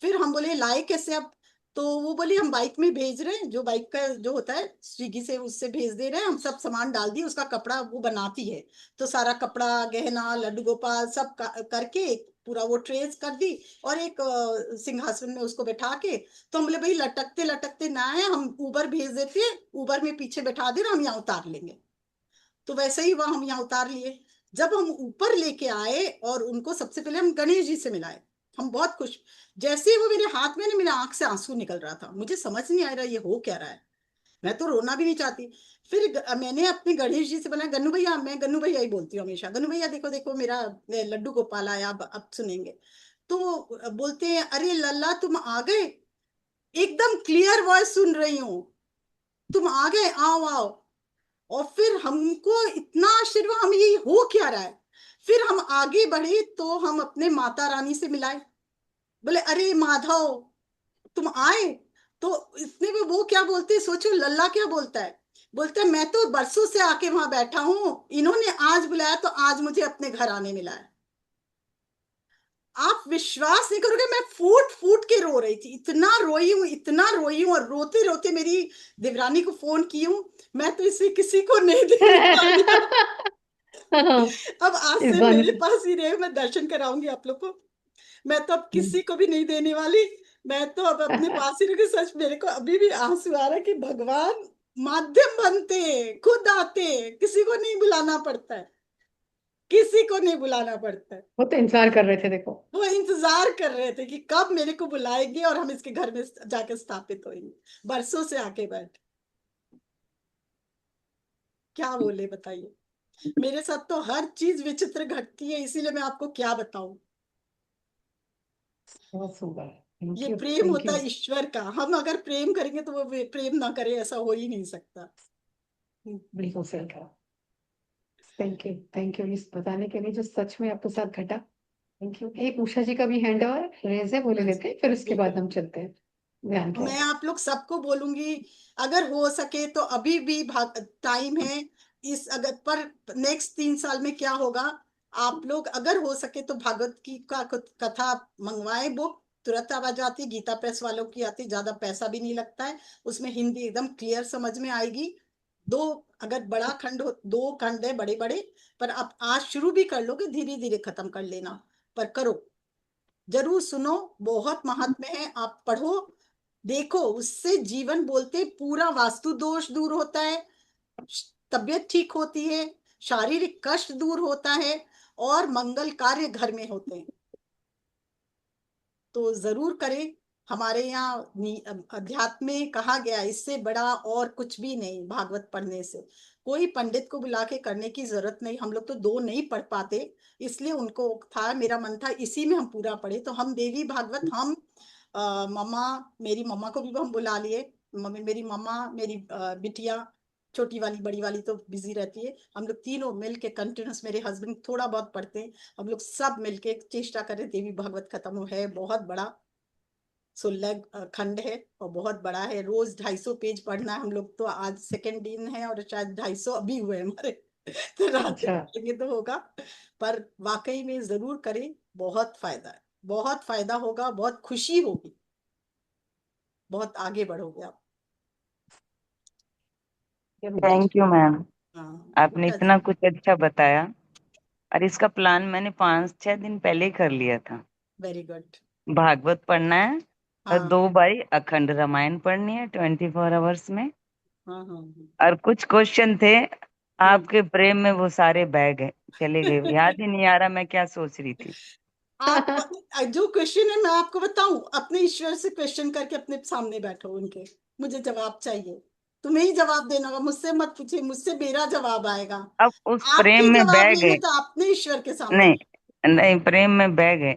फिर हम बोले लाए कैसे अब, तो वो बोली हम बाइक में भेज रहे हैं, जो बाइक का जो होता है स्विगी से, उससे भेज दे रहे हैं, हम सब सामान डाल दिए, उसका कपड़ा वो बनाती है, तो सारा कपड़ा गहना लड्डू गोपाल सब करके एक पूरा वो ट्रेस कर दी, और एक सिंहासन में उसको बैठा के। तो हम बोले भाई लटकते लटकते ना आए, हम उबर भेज देते हैं, उबर में पीछे बैठा दे रहे, हम यहाँ उतार लेंगे। तो वैसे ही वह हम यहाँ उतार लिए। जब हम ऊपर लेके आए और उनको सबसे पहले हम गणेश जी से मिलाए, हम बहुत खुश। जैसे ही वो मेरे हाथ में ना, मेरे आंख से आंसू निकल रहा था, मुझे समझ नहीं आ रहा ये हो क्या रहा है, मैं तो रोना भी नहीं चाहती। फिर मैंने अपने गणेश जी से बोला, गन्नू भैया, मैं गन्नू भैया ही बोलती हूँ हमेशा, गन्नू भैया देखो देखो मेरा लड्डू गोपाल आया, अब सुनेंगे। तो बोलते हैं अरे लल्ला तुम आ गए, एकदम क्लियर वॉइस सुन रही हूँ, तुम आ गए, आओ आओ। और फिर हमको इतना आश्चर्य हुआ, हम ये हो क्या रहा है। फिर हम आगे बढ़े तो हम अपने माता रानी से मिलाए, बोले अरे माधव तुम आए। तो इतने में वो क्या बोलते हैं, सोचो लल्ला क्या बोलता है, बोलता है मैं तो बरसों से आके वहां बैठा हूं, इन्होंने आज बुलाया तो आज मुझे अपने घर आने मिला है। आप विश्वास नहीं करोगे, मैं फूट फूट के रो रही थी, इतना रोई हूँ, इतना रोई हूँ, और रोते रोते मेरी देवरानी को फोन की हूँ, मैं तो इसे किसी को नहीं देने वाली हूँ। अब आज इस से बार मेरे पास ही रहे, मैं दर्शन कराऊंगी आप लोग को। मैं तो अब किसी को भी नहीं देने वाली, मैं तो अब अपने पास ही रखूंगी। सच मेरे को अभी भी आंसू आ रहा है कि भगवान माध्यम बनते हैं, खुद आते हैं, किसी को नहीं बुलाना पड़ता है, किसी को नहीं बुलाना पड़ता है। वो तो इंतजार कर रहे थे देखो। वो इंतजार कर रहे थे कि कब मेरे को बुलाएंगे और हम इसके घर में जाके स्थापित होंगे, बरसों से आके बैठ। क्या बोले बताइए, मेरे साथ तो हर चीज विचित्र घटती है, इसीलिए मैं आपको क्या बताऊं। बहुत सुंदर, थैंक ये यू प्रेम थैंक होता यू। है ईश्वर का, हम अगर प्रेम करेंगे तो वो प्रेम ना करे, ऐसा हो ही नहीं सकता। बिल्कुल सही कहा। थैंक यू इस बताने के लिए जो सच में आपके साथ घटा। Thank you. एक उषा जी का भी हैंड और रेज है, बोले हाँ जी, लेते हैं, फिर उसके बाद बिल्कुल। हम चलते हैं ध्यान के मैं आगे। आप लोग सबको बोलूंगी, अगर हो सके तो अभी भी टाइम है इस, अगर पर नेक्स्ट 3 साल में क्या होगा, आप लोग अगर हो सके तो भागवत की का कथा मंगवाए, बुक तुरंत आ जाती, गीता प्रेस वालों की आती, ज्यादा पैसा भी नहीं लगता है, उसमें हिंदी एकदम क्लियर समझ में आएगी। दो, अगर बड़ा खंड हो, 2 खंड है बड़े बड़े, पर आप आज शुरू भी कर लोगे, धीरे धीरे खत्म कर लेना, पर करो, जरूर सुनो, बहुत महात्म्य है, आप पढ़ो, देखो, उससे जीवन बोलते पूरा वास्तु दोष दूर होता है, तबियत ठीक होती है, शारीरिक कष्ट दूर होता है, और मंगल कार्य घर में होते हैं। तो जरूर करें। हमारे यहाँ अध्यात्म में कहा गया, इससे बड़ा और कुछ भी नहीं भागवत पढ़ने से। कोई पंडित को बुला के करने की जरूरत नहीं, हम लोग तो 2 नहीं पढ़ पाते, इसलिए उनको था, मेरा मन था इसी में हम पूरा पढ़े, तो हम देवी भागवत, हम मम्मा, मेरी मम्मा को भी हम बुला लिए, मम्मी, मेरी मम्मा, मेरी बिटिया छोटी वाली, बड़ी वाली तो बिजी रहती है, हम लोग तीनों मिल के कंटिन्यूस, मेरे हस्बैंड थोड़ा बहुत पढ़ते हैं, हम लोग सब मिलके चेष्टा करें देवी भागवत खत्म है, बहुत बड़ा 16 खंड है और बहुत बड़ा है, रोज 250 पेज पढ़ना है हम लोग, तो आज सेकेंड दिन है और शायद 250 अभी हुए हमारे। तो रात में अच्छा, पढ़ेंगे तो होगा, पर वाकई में जरूर करें, बहुत फायदा है, बहुत फायदा होगा, बहुत खुशी होगी, बहुत आगे बढ़ोगे आप। ये भी थैंक यू मैम, हाँ आपने उषा इतना जी, कुछ अच्छा बताया। और इसका प्लान मैंने 5-6 दिन पहले ही कर लिया था। Very good. भागवत पढ़ना है और हाँ 2 बारी अखंड रामायण पढ़नी है 24 आवर्स में। हाँ हाँ और कुछ क्वेश्चन थे, हाँ। आपके प्रेम में वो सारे बह गए, चले गए, याद ही नहीं आ रहा मैं क्या सोच रही थी। आप जो क्वेश्चन है मैं आपको बताऊं, अपने ईश्वर से क्वेश्चन करके अपने सामने बैठो उनके, मुझे जवाब चाहिए, तुम्हें ही जवाब देना होगा, मुझसे मत पूछिए, मुझसे मेरा जवाब आएगा। अब उस प्रेम आपके में जवाब बह नहीं गए। है तो अपने ईश्वर के सामने नहीं, नहीं, प्रेम में बह गए।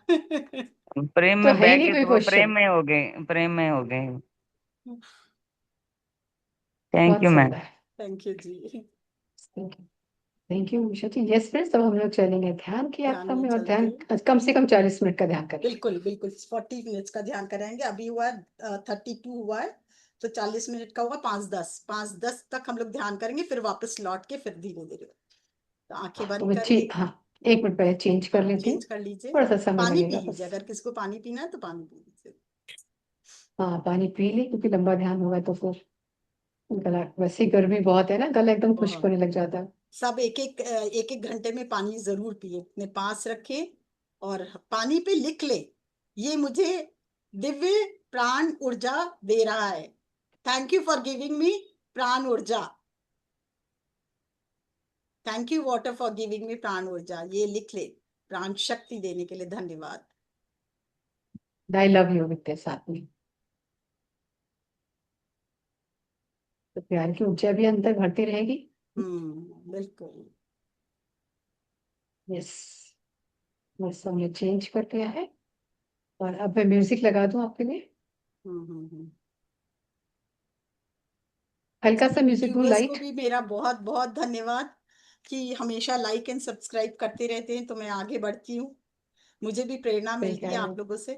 बैठो। प्रेम तो में है ही बह नहीं गए कोई तो वो प्रेम क्वेश्चन। में हो गए, प्रेम में हो गए। थैंक बहुत यू मैम। सुंदर। Thank you ji. Thank you Usha ji. Yes friends, अब हम लोग चलेंगे ध्यान की ध्यान यात्रा में में, और चलते ध्यान हैं। कम से कम 40 मिनट का ध्यान करें। बिल्कुल बिल्कुल 40 मिनट्स का ध्यान करेंगे, अभी हुआ है 32 हुआ है, तो 40 मिनट का होगा, 5-10 तक हम लोग ध्यान करेंगे, फिर वापस लौट के फिर धीरे धीरे, तो आंखें तो बंद मैं करें। हाँ, 1 मिनट पहले चेंज कर हाँ लेती हूँ। चेंज कर लीजिए, थोड़ा सा समय पानी पी लगेगा लीजिए, बस। अगर किसी को पानी पीना है तो पानी पी लीजिए। हाँ, पानी पी ली, क्योंकि लंबा ध्यान होगा तो फिर गला, वैसे ही गर्मी बहुत है ना, गला एकदम खुश्क बहुत, होने लग जाता है। सब एक एक घंटे में पानी जरूर पिए, अपने पास रखे, और पानी पे लिख ले, ये मुझे दिव्य प्राण ऊर्जा दे रहा है, thank you for giving me प्राण ऊर्जा, thank you water for giving me प्राण ऊर्जा, ये लिख ले, प्राण शक्ति देने के लिए धन्यवाद। आई लव यू लिखते हैं साथ में, तो प्यार की ऊर्जा भी अंदर भरती रहेगी। बिल्कुल। यस, बस हमने चेंज कर दिया है, और अब मैं म्यूजिक लगा दूं आपके लिए, हम्म। हल्का सा म्यूजिक दूं, व्यूअर्स को लाइट। भी मेरा बहुत बहुत धन्यवाद, कि हमेशा लाइक एंड सब्सक्राइब करते रहते हैं, तो मैं आगे बढ़ती हूँ, मुझे भी प्रेरणा सही मिलती कह है रहे आप हो। लोगों से।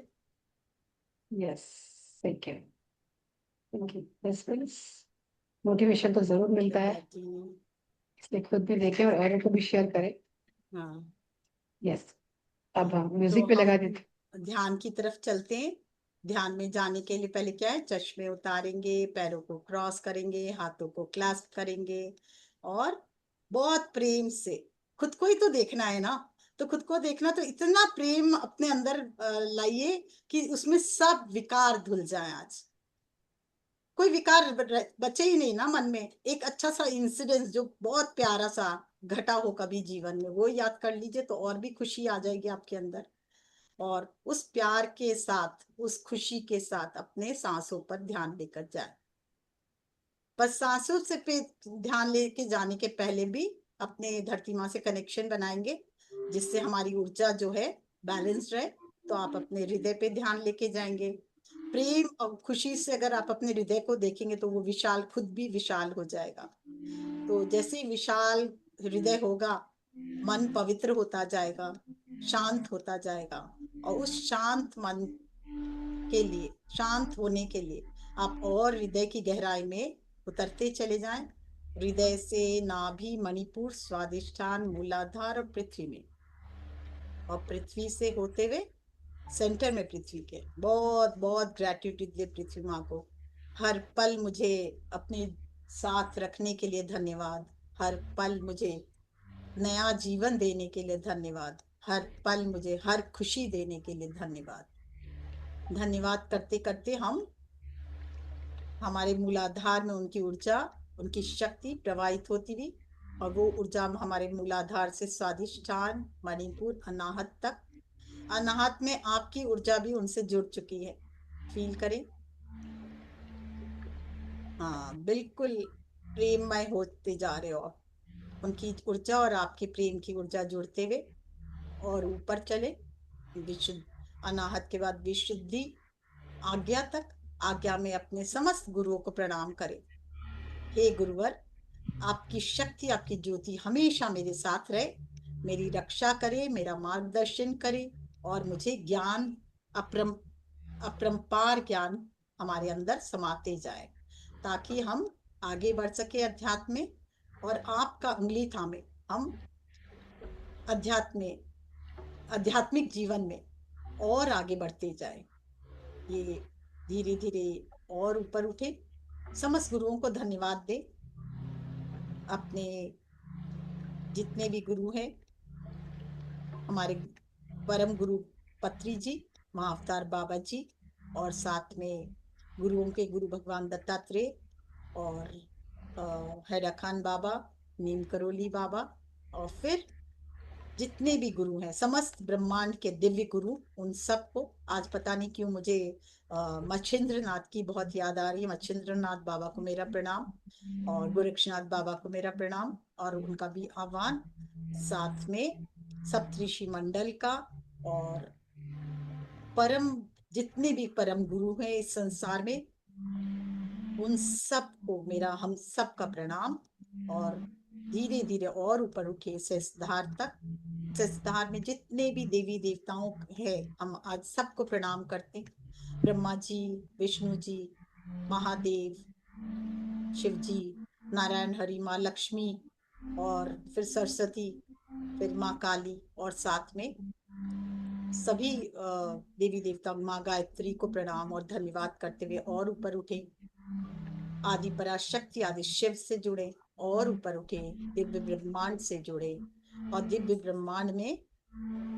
यस, सही कह रहे हो। Thank you. Yes means motivation तो जरूर मिलता है, एग्जैक्टली। इसलिए खुद भी देखें और औरों को भी शेयर करें। हाँ, यस, अब हम तो म्यूजिक पे हम लगा देते। ध्यान की तरफ चलते हैं। ध्यान में जाने के लिए पहले क्या है, चश्मे उतारेंगे, पैरों को क्रॉस करेंगे, हाथों को क्लास्प करेंगे, और बहुत प्रेम से खुद को ही तो देखना है ना। तो खुद को देखना, तो इतना प्रेम अपने अंदर लाइए कि उसमें सब विकार धुल जाए। आज कोई विकार बचे ही नहीं ना मन में। एक अच्छा सा इंसिडेंस जो बहुत प्यारा सा घटा हो कभी जीवन में, वो याद कर लीजिए, तो और भी खुशी आ जाएगी आपके अंदर। और उस प्यार के साथ, उस खुशी के साथ अपने सांसों पर ध्यान लेकर जाए। बस सांसों से पे ध्यान लेके जाने के पहले भी अपने धरती माँ से कनेक्शन बनाएंगे, जिससे हमारी ऊर्जा जो है बैलेंस्ड रहे। तो आप अपने हृदय पे ध्यान लेके जाएंगे। प्रेम और खुशी से अगर आप अपने हृदय को देखेंगे, तो वो विशाल, खुद भी विशाल हो जाएगा। तो जैसे ही विशाल हृदय होगा, मन पवित्र होता जाएगा, शांत होता जाएगा। और उस शांत मन के लिए, शांत होने के लिए, आप और हृदय की गहराई में उतरते चले जाएं। हृदय से नाभि, मणिपुर, स्वादिष्ठान, मूलाधार और पृथ्वी में, और पृथ्वी से होते हुए सेंटर में पृथ्वी के। बहुत बहुत ग्रेटिट्यूड दे पृथ्वी माँ को। हर पल मुझे अपने साथ रखने के लिए धन्यवाद। हर पल मुझे नया जीवन देने के लिए धन्यवाद। हर पल मुझे हर खुशी देने के लिए धन्यवाद। धन्यवाद करते करते हम हमारे मूलाधार में उनकी ऊर्जा, उनकी शक्ति प्रवाहित होती हुई, और वो ऊर्जा हमारे मूलाधार से स्वादिष्ठान, मणिपुर, अनाहत तक। अनाहत में आपकी ऊर्जा भी उनसे जुड़ चुकी है, फील करें। हाँ, बिल्कुल प्रेममय होते जा रहे हो आप। उनकी ऊर्जा और आपके प्रेम की ऊर्जा जुड़ते हुए और ऊपर चले, विशुद्ध, अनाहत के बाद विशुद्धि, आज्ञा तक। आज्ञा में अपने समस्त गुरुओं को प्रणाम करें। हे गुरुवर, आपकी शक्ति, आपकी ज्योति हमेशा मेरे साथ रहे, मेरी रक्षा करे, मेरा मार्गदर्शन करे, और मुझे ज्ञान, अपरम अपरंपार ज्ञान हमारे अंदर समाते जाए, ताकि हम आगे बढ़ सके अध्यात्म में, और आपका उंगली थामे हम अध्यात्म में, आध्यात्मिक जीवन में और आगे बढ़ते जाए। ये धीरे धीरे और ऊपर उठे। समस्त गुरुओं को धन्यवाद दे। अपने जितने भी गुरु हैं, हमारे परम गुरु पत्री जी, महाअवतार बाबा जी, और साथ में गुरुओं के गुरु भगवान दत्तात्रेय, और हैदर खान बाबा, नीम करोली बाबा, और फिर जितने भी गुरु हैं, समस्त ब्रह्मांड के दिव्य गुरु, उन सबको आज पता नहीं क्यों मुझे मच्छिंद्र नाथ की बहुत याद आ रही है। मच्छिंद्र नाथ बाबा को मेरा प्रणाम, और गोरक्षनाथ बाबा को मेरा प्रणाम, और उनका भी आह्वान। साथ में सप्तऋषि मंडल का, और परम, जितने भी परम गुरु हैं इस संसार में, उन सबको मेरा, हम सबका प्रणाम। और धीरे धीरे और ऊपर उठे सहस्त्रधार तक। सहस्त्रधार में जितने भी देवी देवताओं है, हम आज सबको प्रणाम करते हैं। ब्रह्मा जी, विष्णु जी, महादेव, शिव जी, नारायण, हरि, माँ लक्ष्मी, और फिर सरस्वती, फिर माँ काली, और साथ में सभी देवी देवता, माँ गायत्री को प्रणाम और धन्यवाद करते हुए और ऊपर उठे। आदि पराशक्ति, आदि शिव से जुड़े, और ऊपर उठे, दिव्य ब्रह्मांड से जुड़े, और दिव्य ब्रह्मांड में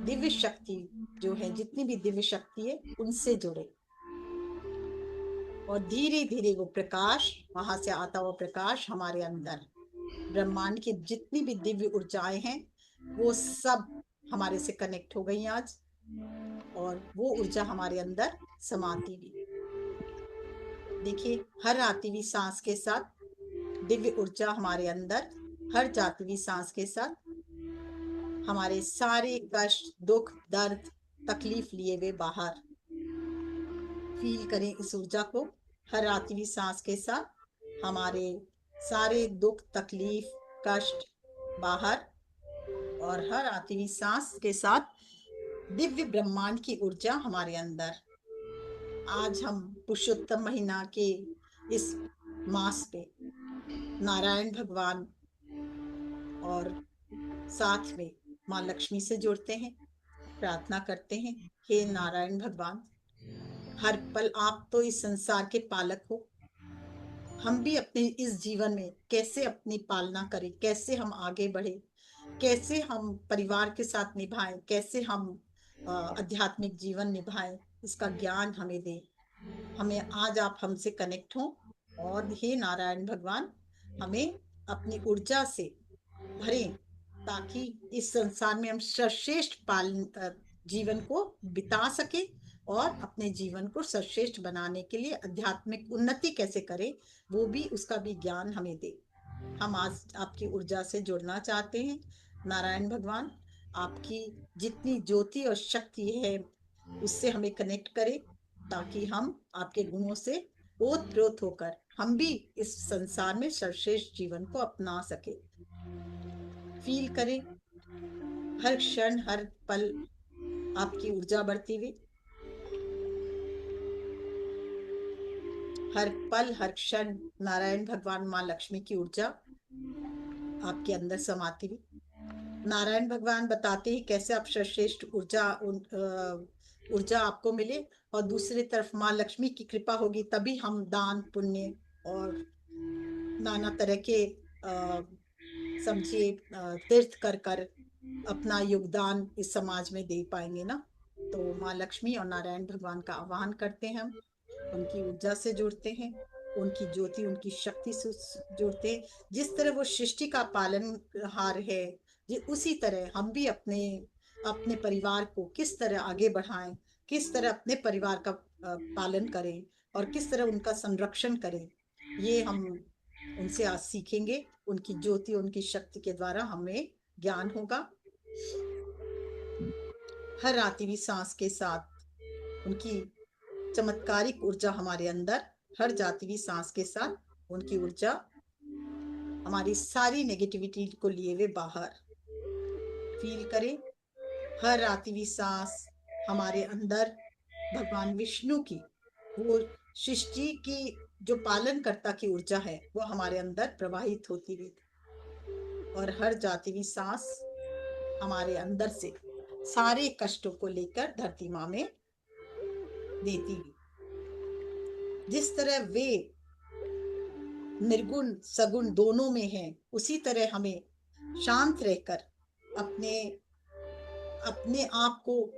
दिव्य शक्ति जो है, जितनी भी दिव्य शक्ति है, उनसे जुड़े। और धीरे धीरे वो प्रकाश, वहां से आता हुआ प्रकाश हमारे अंदर, ब्रह्मांड की जितनी भी दिव्य ऊर्जाएं हैं, वो सब हमारे से कनेक्ट हो गई आज, और वो ऊर्जा हमारे अंदर समाती भी। देखिए, हर आती हुई सांस के साथ दिव्य ऊर्जा हमारे अंदर, हर जाती हुई सांस के साथ हमारे सारे कष्ट, दुख, दर्द, तकलीफ लिए हुए बाहर। फील करें इस ऊर्जा को। हर आती हुई सांस के साथ हमारे सारे दुख, तकलीफ, कष्ट बाहर, और हर आती हुई सांस के साथ दिव्य ब्रह्मांड की ऊर्जा हमारे अंदर। आज हम पुरुषोत्तम महीना के इस मास पे नारायण भगवान और साथ में माँ लक्ष्मी से जुड़ते हैं, प्रार्थना करते हैं, हे नारायण भगवान, हर पल आप तो इस संसार के पालक हो। हम भी अपने इस जीवन में कैसे अपनी पालना करें, कैसे हम आगे बढ़े, कैसे हम परिवार के साथ निभाएं, कैसे हम आध्यात्मिक जीवन निभाएं, इसका ज्ञान हमें दे। हमें आज आप हमसे कनेक्ट हो, और हे नारायण भगवान, हमें अपनी ऊर्जा से भरें, ताकि इस संसार में हम सर्वश्रेष्ठ जीवन को बिता सके, और अपने जीवन को सर्वश्रेष्ठ बनाने के लिए आध्यात्मिक उन्नति कैसे करें, वो भी, उसका भी ज्ञान हमें दे। हम आज आपकी ऊर्जा से जुड़ना चाहते हैं नारायण भगवान। आपकी जितनी ज्योति और शक्ति है उससे हमें कनेक्ट करें, ताकि हम आपके गुणों से ओत प्रोत होकर हम भी इस संसार में सर्वश्रेष्ठ जीवन को अपना सके। फील करें हर क्षण हर पल आपकी ऊर्जा बढ़ती हुई, हर पल हर क्षण नारायण भगवान माँ लक्ष्मी की ऊर्जा आपके अंदर समाती हुई। नारायण भगवान बताते हैं कैसे आप सर्वश्रेष्ठ ऊर्जा आपको मिले, और दूसरी तरफ माँ लक्ष्मी की कृपा होगी तभी हम दान पुण्य और नाना तरह के समझिए तीर्थ कर कर अपना योगदान इस समाज में दे पाएंगे ना। तो माँ लक्ष्मी और नारायण भगवान का आह्वान करते हैं, हम उनकी ऊर्जा से जुड़ते हैं, उनकी ज्योति उनकी शक्ति से जुड़ते हैं। जिस तरह वो सृष्टि का पालनहार है, उसी तरह हम भी अपने अपने परिवार को किस तरह आगे बढ़ाएं, किस तरह अपने परिवार का पालन करें, और किस तरह उनका संरक्षण करें, ये हम उनसे आज सीखेंगे। उनकी ज्योति उनकी शक्ति के द्वारा हमें ज्ञान होगा। हर आती हुई सांस के साथ उनकी चमत्कारिक ऊर्जा हमारे अंदर, हर जाती हुई सांस के साथ उनकी ऊर्जा हमारी सारी नेगेटिविटी को लिए हुए बाहर। फील करें हर आती हुई सांस हमारे अंदर भगवान विष्णु की, वो सृष्टि की जो पालनकर्ता की ऊर्जा है, वो हमारे अंदर प्रवाहित होती हुई, और हर जाती हुई सांस हमारे अंदर से सारे कष्टों को लेकर धरती माँ में देती हुई। जिस तरह वे निर्गुण सगुण दोनों में है, उसी तरह हमें शांत रहकर अपने अपने आप को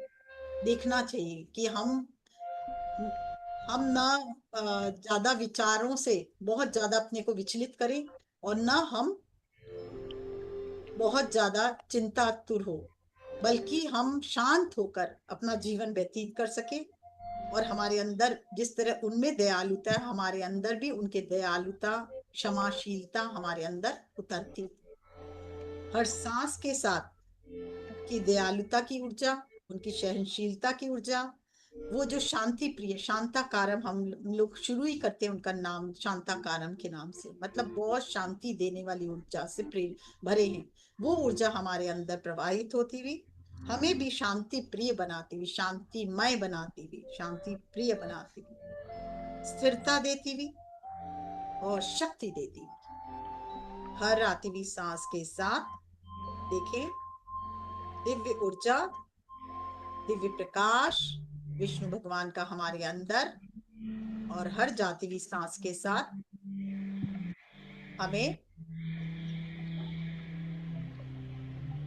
देखना चाहिए कि हम ना ज्यादा विचारों से बहुत ज्यादा अपने को विचलित करें, और ना हम बहुत ज्यादा चिंतातुर हो, बल्कि हम शांत होकर अपना जीवन व्यतीत कर सके। और हमारे अंदर जिस तरह उनमें दयालुता है, हमारे अंदर भी उनके दयालुता क्षमाशीलता हमारे अंदर उतरती। हर सांस के साथ उनकी दयालुता की ऊर्जा, उनकी सहनशीलता की ऊर्जा, वो जो शांति प्रिय शांताकारम, हम लोग शुरू ही करते हैं उनका नाम शांताकारम के नाम से, मतलब बहुत शांति देने वाली ऊर्जा से भरे हैं। वो ऊर्जा हमारे अंदर प्रवाहित होती हुई हमें भी शांति प्रिय बनाती हुई, शांतिमय बनाती हुई, शांति प्रिय बनाती हुई, स्थिरता देती हुई और शक्ति देती हुई। हर आती हुई सांस के साथ देखें दिव्य ऊर्जा, दिव्य प्रकाश विष्णु भगवान का हमारे अंदर, और हर जाती हुई सांस के साथ हमें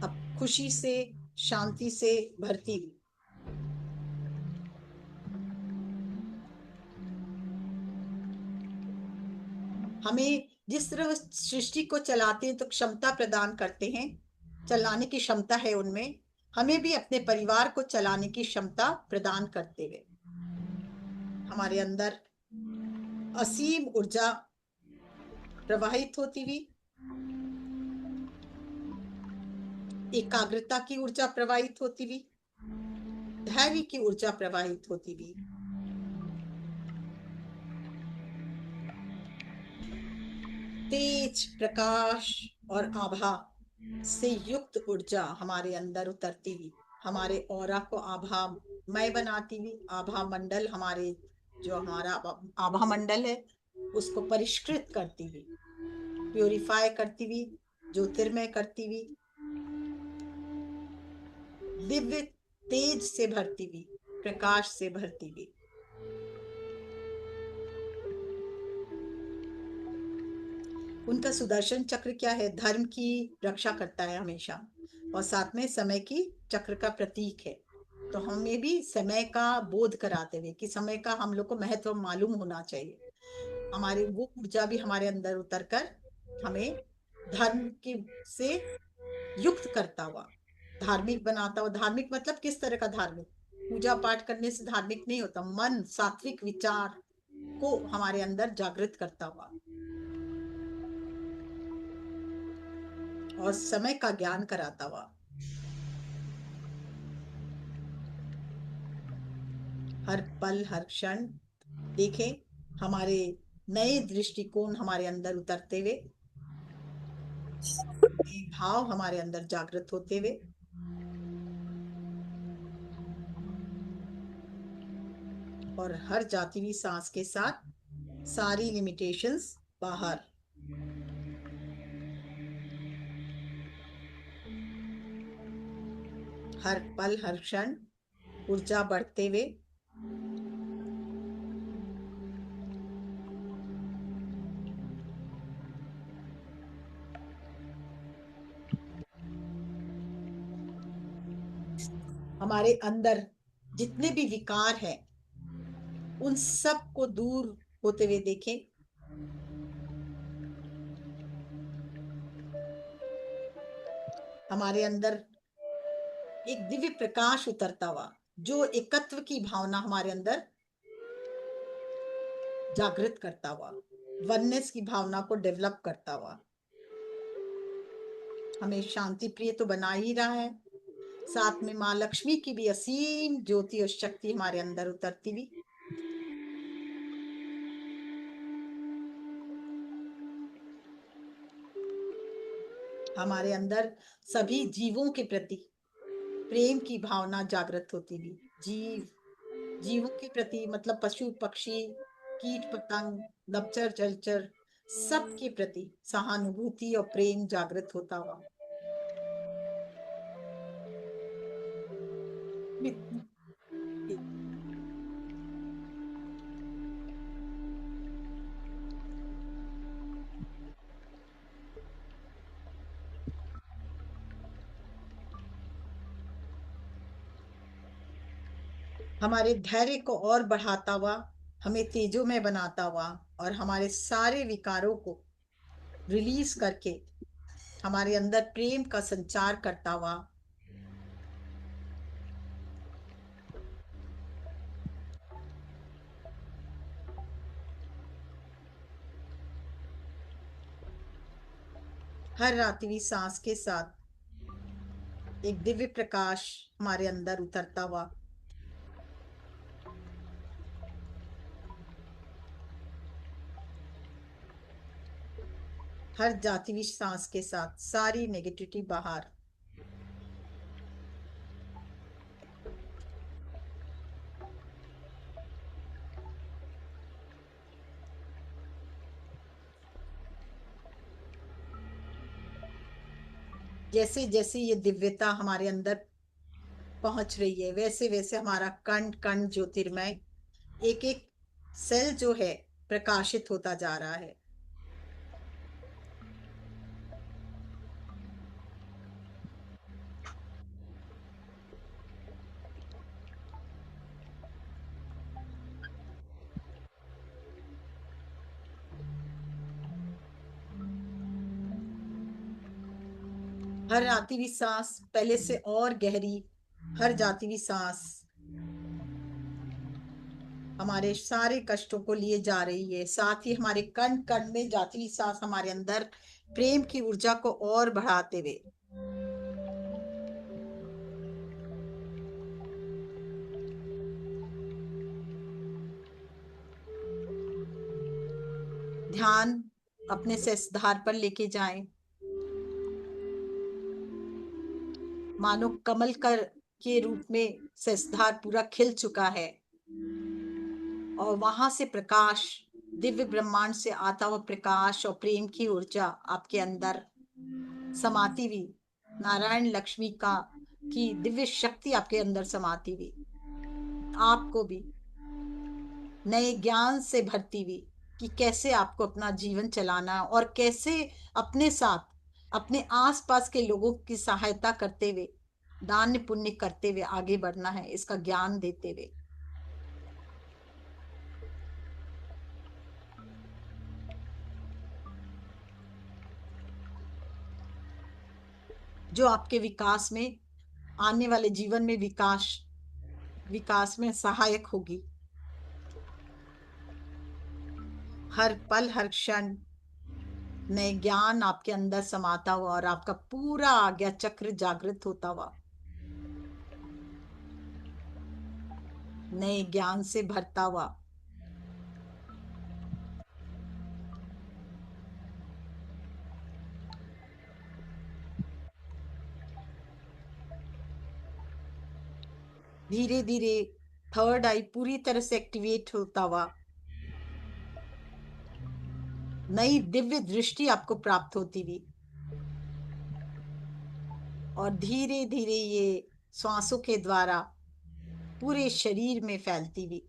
अब खुशी से शांति से भरती हुई। हमें जिस तरह सृष्टि को चलाते हैं तो क्षमता प्रदान करते हैं, चलाने की क्षमता है उनमें, हमें भी अपने परिवार को चलाने की क्षमता प्रदान करते हुए हमारे अंदर असीम ऊर्जा प्रवाहित होती हुई, एकाग्रता की ऊर्जा प्रवाहित होती हुई, धैर्य की ऊर्जा प्रवाहित होती हुई, तेज प्रकाश और आभा से युक्त ऊर्जा हमारे अंदर उतरती हुई हमारे ऑरा को आभामय बनाती हुई, आभा मंडल हमारे जो हमारा आभा मंडल है उसको परिष्कृत करती हुई, प्योरीफाई करती हुई, ज्योतिर्मय करती हुई, दिव्य तेज से भरती हुई, प्रकाश से भरती हुई। उनका सुदर्शन चक्र क्या है? धर्म की रक्षा करता है हमेशा, और साथ में समय की चक्र का प्रतीक है। तो हमें भी समय का बोध कराते हुए कि समय का हम लोग को महत्व मालूम होना चाहिए, हमारी वो ऊर्जा भी हमारे अंदर उतर कर हमें धर्म की से युक्त करता हुआ, धार्मिक बनाता हुआ। धार्मिक मतलब किस तरह का धार्मिक? पूजा पाठ करने से धार्मिक नहीं होता, मन सात्विक विचार को हमारे अंदर जागृत करता हुआ और समय का ज्ञान कराता हुआ। हर पल हर क्षण देखें हमारे नए दृष्टिकोण हमारे अंदर उतरते हुए, नए भाव हमारे अंदर जागृत होते हुए, और हर जाती हुई सांस के साथ सारी लिमिटेशंस बाहर। हर पल हर क्षण ऊर्जा बढ़ते हुए, हमारे अंदर जितने भी विकार हैं उन सब को दूर होते हुए देखें। हमारे अंदर एक दिव्य प्रकाश उतरता हुआ जो एकत्व की भावना हमारे अंदर जागृत करता हुआ, वननेस की भावना को डेवलप करता हुआ हमें शांति प्रिय तो बना ही रहा है, साथ में माँ लक्ष्मी की भी असीम ज्योति और शक्ति हमारे अंदर उतरती हुई हमारे अंदर सभी जीवों के प्रति प्रेम की भावना जागृत होती हुई, जीवों के प्रति मतलब पशु पक्षी कीट पतंग नभचर जलचर सबके प्रति सहानुभूति और प्रेम जागृत होता हुआ हमारे धैर्य को और बढ़ाता हुआ, हमें तेजोमय बनाता हुआ और हमारे सारे विकारों को रिलीज करके हमारे अंदर प्रेम का संचार करता हुआ हर रात्रि सांस के साथ एक दिव्य प्रकाश हमारे अंदर उतरता हुआ हर जाती हुई सांस के साथ सारी नेगेटिविटी बाहर। जैसे जैसे ये दिव्यता हमारे अंदर पहुंच रही है वैसे वैसे हमारा कण कण ज्योतिर्मय एक एक सेल जो है प्रकाशित होता जा रहा है। हर आती हुई सांस पहले से और गहरी, हर जाती हुई सांस हमारे सारे कष्टों को लिए जा रही है, साथ ही हमारे कण कण में जाती हुई सांस हमारे अंदर प्रेम की ऊर्जा को और बढ़ाते हुए ध्यान अपने से धार पर लेके जाएं। मानो कमल कर के रूप में सहस्त्रधार पूरा खिल चुका है, और वहां से प्रकाश, दिव्य ब्रह्मांड से आता हुआ प्रकाश और प्रेम की ऊर्जा आपके अंदर समाती हुई, नारायण लक्ष्मी का की दिव्य शक्ति आपके अंदर समाती हुई, आपको भी नए ज्ञान से भरती हुई कि कैसे आपको अपना जीवन चलाना है और कैसे अपने साथ अपने आसपास के लोगों की सहायता करते हुए, दान पुण्य करते हुए आगे बढ़ना है, इसका ज्ञान देते हुए। जो आपके विकास में, आने वाले जीवन में विकास में सहायक होगी। हर पल हर क्षण नए ज्ञान आपके अंदर समाता हुआ और आपका पूरा आज्ञा चक्र जागृत होता हुआ, नए ज्ञान से भरता हुआ। धीरे धीरे थर्ड आई पूरी तरह से एक्टिवेट होता हुआ, नई दिव्य दृष्टि आपको प्राप्त होती हुई, और धीरे धीरे ये श्वासों के द्वारा पूरे शरीर में फैलती हुई,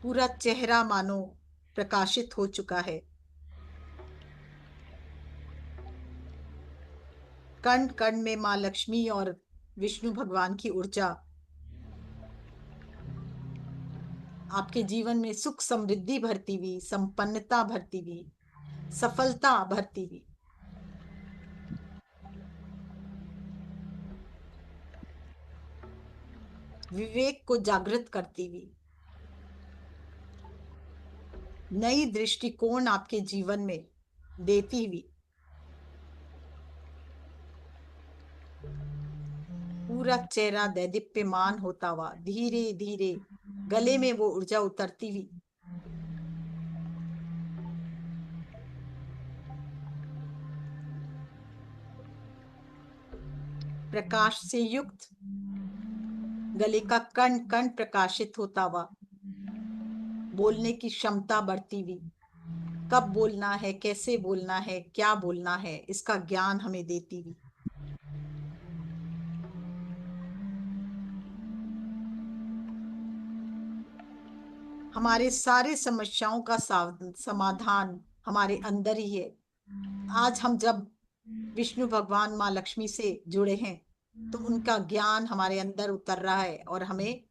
पूरा चेहरा मानो प्रकाशित हो चुका है। कण कण में माँ लक्ष्मी और विष्णु भगवान की ऊर्जा आपके जीवन में सुख समृद्धि भरती हुई, संपन्नता भरती हुई, सफलता भरती हुई, विवेक को जागृत करती हुई, नई दृष्टिकोण आपके जीवन में देती हुई, पूरा चेहरा दैदीप्यमान होता हुआ, धीरे धीरे गले में वो ऊर्जा उतरती हुई, प्रकाश से युक्त गले का कण कण प्रकाशित होता हुआ, बोलने की क्षमता बढ़ती हुई, कब बोलना है, कैसे बोलना है, क्या बोलना है, इसका ज्ञान हमें देती हुई, हमारे सारे समस्याओं का समाधान हमारे अंदर ही है। आज हम जब विष्णु भगवान माँ लक्ष्मी से जुड़े हैं तो उनका ज्ञान हमारे अंदर उतर रहा है और हमें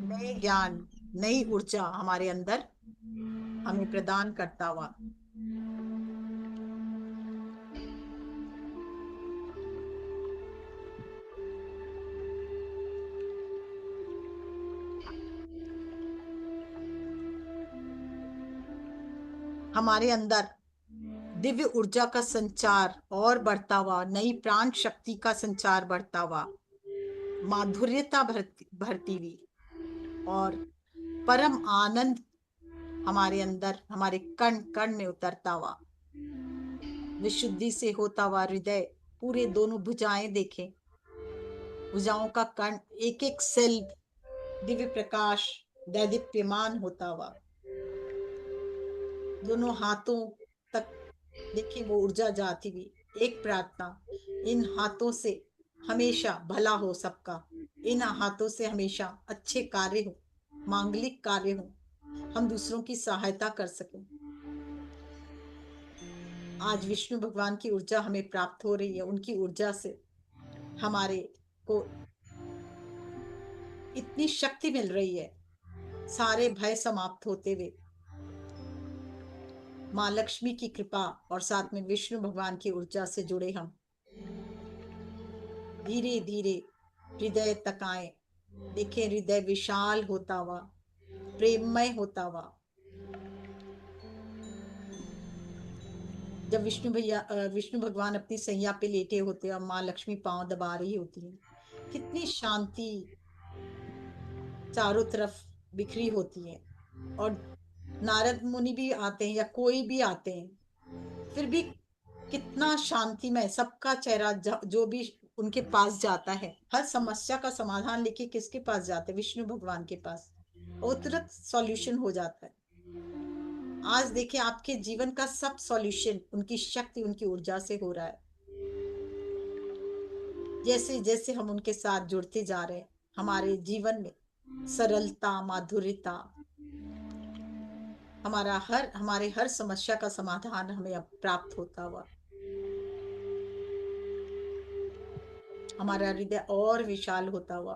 नए ज्ञान, नई ऊर्जा हमारे अंदर हमें प्रदान करता हुआ। हमारे अंदर दिव्य ऊर्जा का संचार और बढ़ता हुआ, नई प्राण शक्ति का संचार बढ़ता हुआ, माधुर्यता भरती हुई, और परम आनंद हमारे अंदर, हमारे कण कण में उतरता हुआ, विशुद्धि से होता हुआ हृदय, पूरे दोनों भुजाएं देखें, भुजाओं का कण, एक एक सेल दिव्य प्रकाश दैदीप्यमान होता हुआ, दोनों हाथों तक देखिए वो ऊर्जा जाती हुई। एक प्रार्थना, इन हाथों से हमेशा भला हो सबका, इन हाथों से हमेशा अच्छे कार्य हो, मांगलिक कार्य हो, हम दूसरों की सहायता कर सकें। आज विष्णु भगवान की ऊर्जा हमें प्राप्त हो रही है, उनकी ऊर्जा से हमारे को इतनी शक्ति मिल रही है, सारे भय समाप्त होते हुए, माँ लक्ष्मी की कृपा और साथ में विष्णु भगवान की ऊर्जा से जुड़े हम धीरे धीरे हृदय तक आए। देखिए हृदय विशाल होता हुआ, प्रेममय होता हुआ। जब विष्णु भगवान अपनी सैया पे लेटे होते हैं और माँ लक्ष्मी पांव दबा रही होती है, कितनी शांति चारों तरफ बिखरी होती है। और नारद मुनि भी आते हैं या कोई भी आते हैं फिर भी कितना शांतिमय सबका चेहरा, जो भी उनके पास जाता है, हर समस्या का समाधान लेके किसके पास जाते हैं? विष्णु भगवान के पास, और तुरंत सॉल्यूशन हो जाता है। आज देखिए आपके जीवन का सब सॉल्यूशन उनकी शक्ति, उनकी ऊर्जा से हो रहा है। जैसे जैसे हम उनके साथ जुड़ते जा रहे हैं, हमारे जीवन में सरलता, माधुर्यता, हमारे हर समस्या का समाधान हमें अब प्राप्त होता हुआ, हमारा हृदय और विशाल होता हुआ,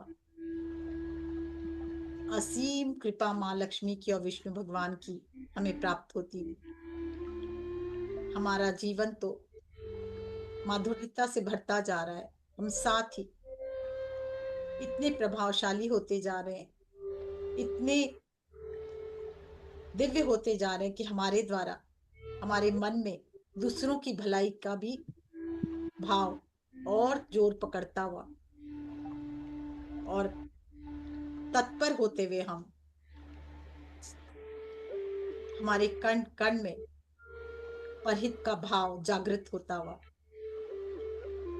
असीम कृपा माँ लक्ष्मी की और विष्णु भगवान की हमें प्राप्त होती हुई, हमारा जीवन तो माधुर्यता से भरता जा रहा है। हम साथ ही इतने प्रभावशाली होते जा रहे हैं, इतने दिव्य होते जा रहे हैं कि हमारे द्वारा हमारे मन में दूसरों की भलाई का भी भाव और जोर पकड़ता हुआ, और तत्पर होते हुए हमारे कण कण में परहित का भाव जागृत होता हुआ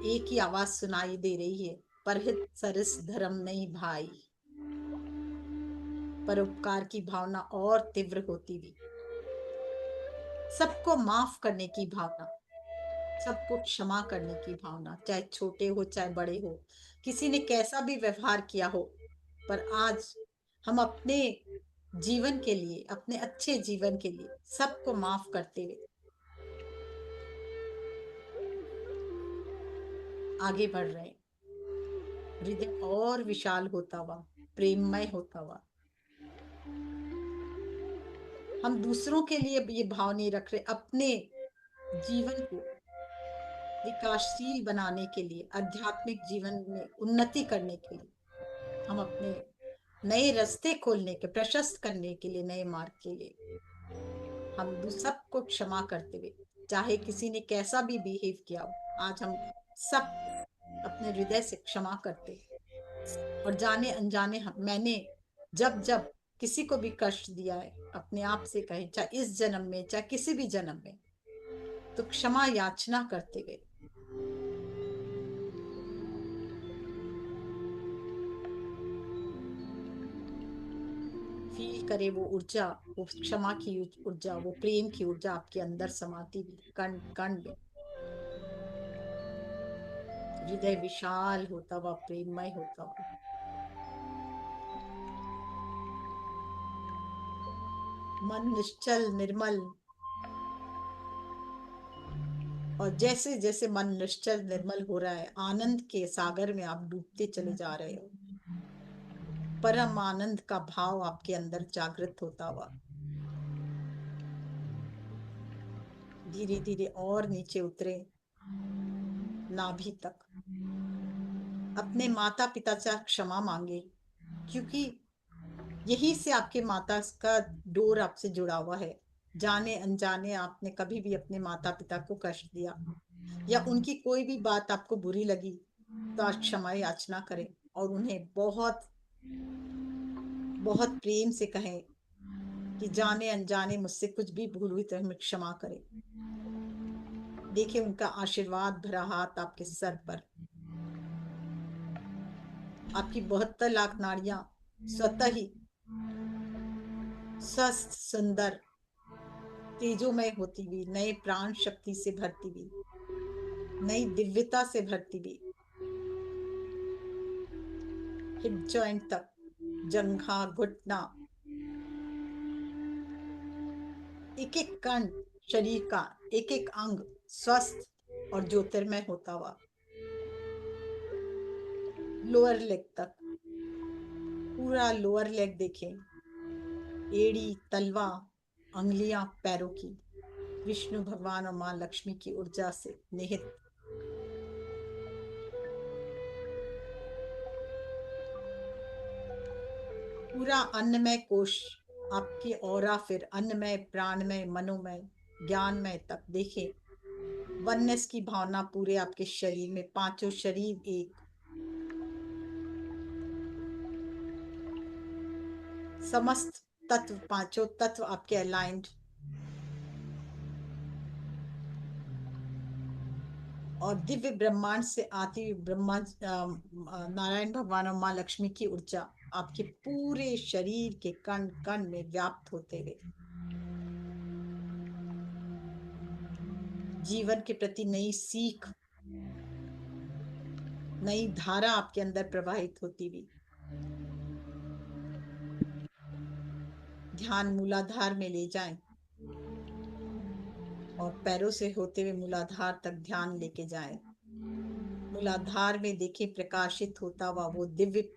एक ही आवाज सुनाई दे रही है, परहित सरस धर्म नहीं भाई। परोपकार की भावना और तीव्र होती हुई, सबको माफ करने की भावना, सबको क्षमा करने की भावना, चाहे छोटे हो चाहे बड़े हो, किसी ने कैसा भी व्यवहार किया हो, पर आज हम अपने जीवन के लिए, अपने अच्छे जीवन के लिए सबको माफ करते हुए आगे बढ़ रहे हैं। हृदय और विशाल होता हुआ, प्रेममय होता हुआ, हम दूसरों के लिए ये भाव नहीं रख रहे, अपने जीवन को विकासशील बनाने के लिए, आध्यात्मिक जीवन में उन्नति करने के लिए, हम अपने नए रास्ते खोलने के, प्रशस्त करने के लिए, नए मार्ग के लिए हम सबको क्षमा करते हुए, चाहे किसी ने कैसा भी बिहेव किया हो, आज हम सब अपने हृदय से क्षमा करते, और जाने अनजाने मैंने जब जब किसी को भी कष्ट दिया है, अपने आप से कहे, चाहे इस जन्म में चाहे किसी भी जन्म में, तो क्षमा याचना करते गए। फील करे वो ऊर्जा, वो क्षमा की ऊर्जा, वो प्रेम की ऊर्जा आपके अंदर समाती भी, कण कण में हृदय विशाल होता हुआ, प्रेममय होता हुआ, मन निश्चल निर्मल, और जैसे जैसे मन निश्चल निर्मल हो रहा है, आनंद के सागर में आप डूबते चले जा रहे हो, परम आनंद का भाव आपके अंदर जागृत होता हुआ धीरे धीरे और नीचे उतरे, नाभि तक। अपने माता पिता से क्षमा मांगे, क्योंकि यही से आपके माता का डोर आपसे जुड़ा हुआ है। जाने अनजाने आपने कभी भी अपने माता पिता को कष्ट दिया, या उनकी कोई भी बात आपको बुरी लगी, तो आज क्षमा याचना करें, और उन्हें बहुत बहुत प्रेम से कहें कि जाने अनजाने मुझसे कुछ भी भूल हुई तो हमें क्षमा करें। देखिए उनका आशीर्वाद भरा हाथ आपके सर पर, आपकी 72 लाख नाड़ियां स्वतः ही स्वस्थ, सुंदर, तेजोमय होती हुई, नए प्राण शक्ति से भरती हुई, नई दिव्यता से भरती हुई, हिप जॉइंट तक, जंघा, घुटना, एक एक कण शरीर का, एक एक अंग स्वस्थ और ज्योतिर्मय होता हुआ, लोअर लेग तक, पूरा लोअर लेग देखें, एड़ी, तलवा, अंगुलियां पैरों की विष्णु भगवान और मां लक्ष्मी की ऊर्जा से निहित। पूरा अन्नमय कोश आपकी ऑरा, फिर अन्नमय, प्राणमय, मनोमय, ज्ञानमय तक देखें। वननेस की भावना पूरे आपके शरीर में, पांचों शरीर एक, समस्त तत्व, पांचों तत्व आपके अलाइंड। और दिव्य ब्रह्मांड से आती हुई नारायण भगवान और माँ लक्ष्मी की ऊर्जा आपके पूरे शरीर के कण कण में व्याप्त होते हुए जीवन के प्रति नई सीख, नई धारा आपके अंदर प्रवाहित होती हुई ध्यान मूलाधार में ले जाएं और पैरों से होते हुए मूलाधार तक ध्यान लेके जाएं। मूलाधार में देखें प्रकाशित होता हुआ वो दिव्य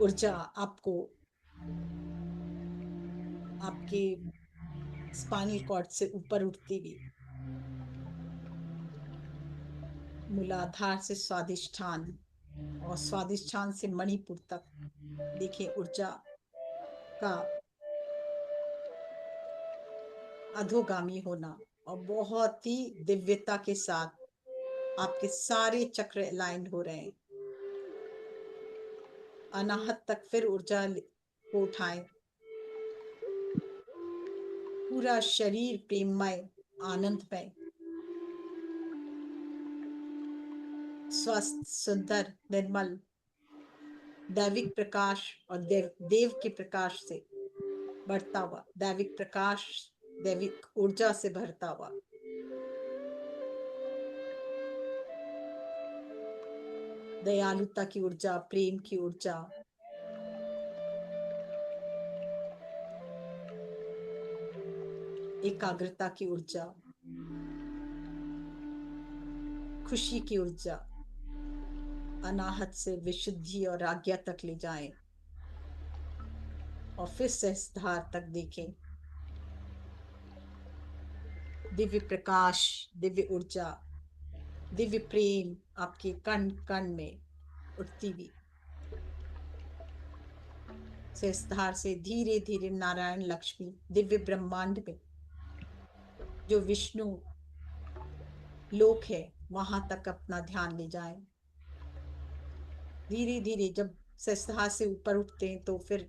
ऊर्जा आपको आपके स्पाइनल कॉर्ड से ऊपर उठती हुई मूलाधार से स्वादिष्ठान और स्वादिष्ठान से मणिपुर तक देखिए ऊर्जा का अधोगामी होना और बहुत ही दिव्यता के साथ आपके सारे चक्र अलाइन हो रहे हैं। अनाहत तक फिर ऊर्जा को उठाएं। पूरा शरीर प्रेममय, आनंदमय, स्वस्थ, सुंदर, निर्मल, दैविक प्रकाश और देव के प्रकाश से बढ़ता हुआ, दैविक प्रकाश, दैविक ऊर्जा से भरता हुआ दयालुता की ऊर्जा, प्रेम की ऊर्जा, एकाग्रता की ऊर्जा, खुशी की ऊर्जा अनाहत से विशुद्धि और आज्ञा तक ले जाएं और फिर सहस्त्रधार तक देखें। दिव्य प्रकाश, दिव्य ऊर्जा, दिव्य प्रेम आपके कण कण में उठती हुई सहस्त्रधार से धीरे धीरे नारायण लक्ष्मी दिव्य ब्रह्मांड में जो विष्णु लोक है वहां तक अपना ध्यान ले जाएं। धीरे धीरे जब सहस्त्रधार से ऊपर उठते हैं तो फिर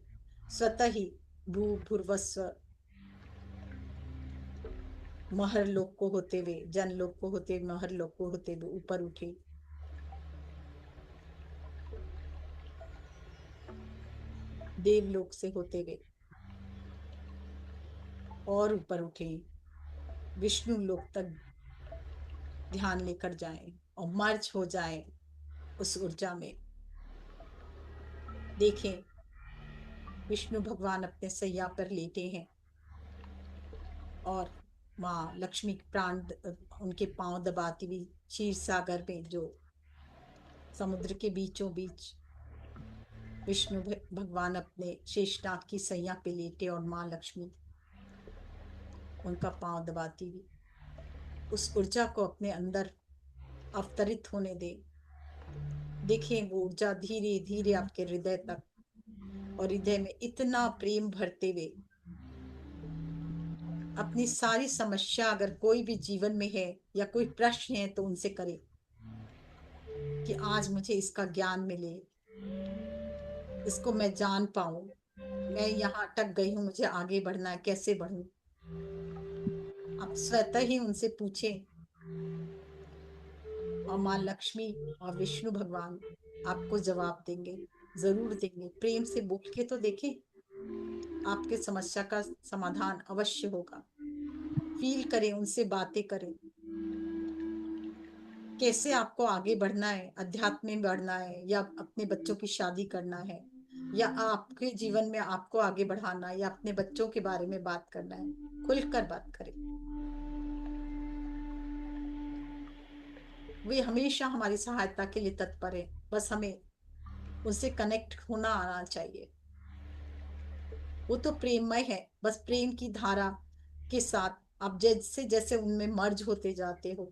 स्वतः ही भू भूर्भुवस्व महर लोक को होते हुए, जन लोक को होते हुए, महर लोक को होते हुए ऊपर उठे। देवलोक से होते हुए और ऊपर उठे, विष्णु लोक तक ध्यान लेकर जाएं और मर्ज हो जाएं उस ऊर्जा में। देखें विष्णु भगवान अपने सैया पर लेटे हैं और माँ लक्ष्मी प्राण उनके पांव दबाती हुई क्षीर सागर में, जो समुद्र के बीचों बीच विष्णु भगवान अपने शेषनाग की सैया पे लेटे और माँ लक्ष्मी उनका पांव दबाती हुई उस ऊर्जा को अपने अंदर अवतरित होने दे। देखें वो ऊर्जा धीरे धीरे आपके हृदय तक और हृदय में इतना प्रेम भरते हुए अपनी सारी समस्या अगर कोई भी जीवन में है या कोई प्रश्न है तो उनसे करे कि आज मुझे इसका ज्ञान मिले, इसको मैं जान पाऊं, मैं यहाँ अटक गई हूं, मुझे आगे बढ़ना है, कैसे बढ़ूं। आप स्वतः ही उनसे पूछें और माँ लक्ष्मी और विष्णु भगवान आपको जवाब देंगे, जरूर देंगे। प्रेम से बोल के तो देखें, आपके समस्या का समाधान अवश्य होगा। फील करें, उनसे बातें करें, कैसे आपको आगे बढ़ना है, अध्यात्म में बढ़ना है या अपने बच्चों की शादी करना है या आपके जीवन में आपको आगे बढ़ाना है या अपने बच्चों के बारे में बात करना है। खुलकर बात करें, वे हमेशा हमारी सहायता के लिए तत्पर है। बस हमें उनसे कनेक्ट होना आना चाहिए। वो तो प्रेममय है, बस प्रेम की धारा के साथ आप जैसे जैसे उनमें मर्ज होते जाते हो,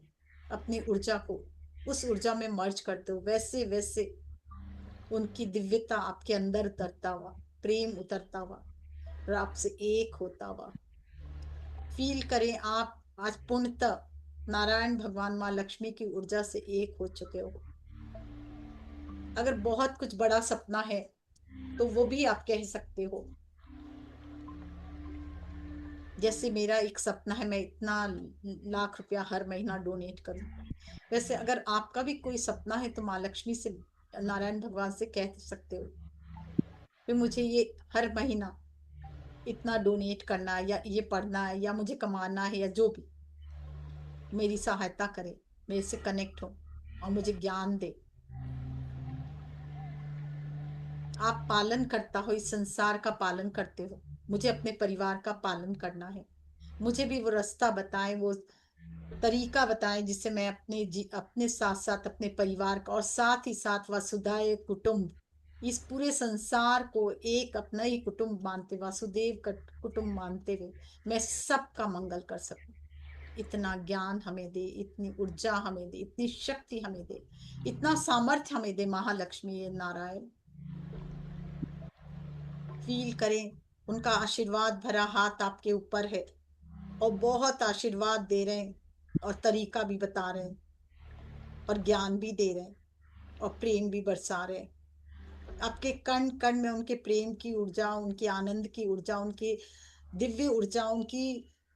अपनी ऊर्जा को उस ऊर्जा में मर्ज करते हो, वैसे वैसे उनकी दिव्यता आपके अंदर उतरता हुआ, प्रेम उतरता हुआ और आपसे एक होता हुआ फील करें। आप आज पूर्णतः नारायण भगवान माँ लक्ष्मी की ऊर्जा से एक हो चुके हो। अगर बहुत कुछ बड़ा सपना है तो वो भी आप कह सकते हो। जैसे मेरा एक सपना है मैं इतना लाख रुपया हर महीना डोनेट करूं, वैसे अगर आपका भी कोई सपना है तो माँ लक्ष्मी से, नारायण भगवान से कह सकते हो कि मुझे ये हर महीना इतना डोनेट करना है, या ये पढ़ना है, या मुझे कमाना है, या जो भी मेरी सहायता करे, मेरे से कनेक्ट हो और मुझे ज्ञान दे। आप पालन करता हो, इस संसार का पालन करते हो, मुझे अपने परिवार का पालन करना है। मुझे भी वो रास्ता बताएं, वो तरीका बताएं जिससे मैं अपने साथ साथ अपने परिवार का, और साथ ही साथ वसुधैव कुटुंब, इस पूरे संसार को एक अपना ही कुटुंब मानते, वासुदेव का कुटुंब मानते हुए मैं सबका मंगल कर सकूं। इतना ज्ञान हमें दे, इतनी ऊर्जा हमें दे, इतनी शक्ति हमें दे, इतना सामर्थ्य हमें दे महालक्ष्मी नारायण। फील करें उनका आशीर्वाद भरा हाथ आपके ऊपर है, और बहुत आशीर्वाद दे रहे हैं, और तरीका भी बता रहे हैं, और ज्ञान भी दे रहे हैं, और प्रेम भी बरसा रहे हैं। आपके कण कण में उनके प्रेम की ऊर्जा, उनकी आनंद की ऊर्जा, उनकी दिव्य ऊर्जा, उनकी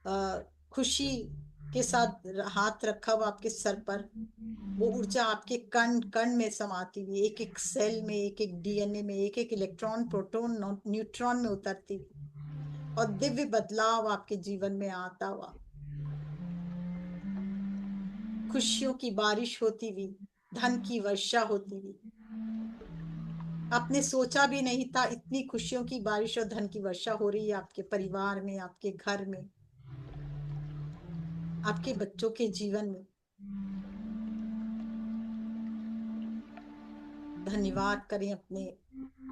आ, खुशी के साथ हाथ रखा हुआ आपके सर पर, वो ऊर्जा आपके कण कण में समाती हुई, एक एक सेल में, एक एक डीएनए में, एक एक इलेक्ट्रॉन, प्रोटॉन, न्यूट्रॉन में उतरती हुई, और दिव्य बदलाव आपके जीवन में आता हुआ, खुशियों की बारिश होती हुई, धन की वर्षा होती हुई। आपने सोचा भी नहीं था इतनी खुशियों की बारिश और धन की वर्षा हो रही है आपके परिवार में, आपके घर में, आपके बच्चों के जीवन में। धन्यवाद करें अपने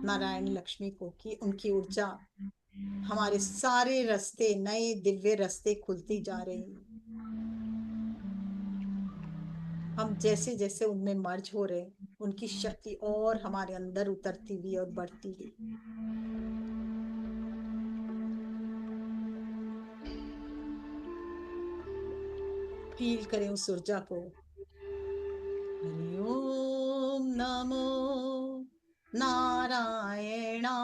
नारायण लक्ष्मी को कि उनकी ऊर्जा हमारे सारे रास्ते, नए दिव्य रास्ते खुलती जा रही हैं। हम जैसे जैसे उनमें मर्ज हो रहे हैं, उनकी शक्ति और हमारे अंदर उतरती हुई और बढ़ती हुई। फील करें उस ऊर्जा को। हरि ओम नमो नारायणा,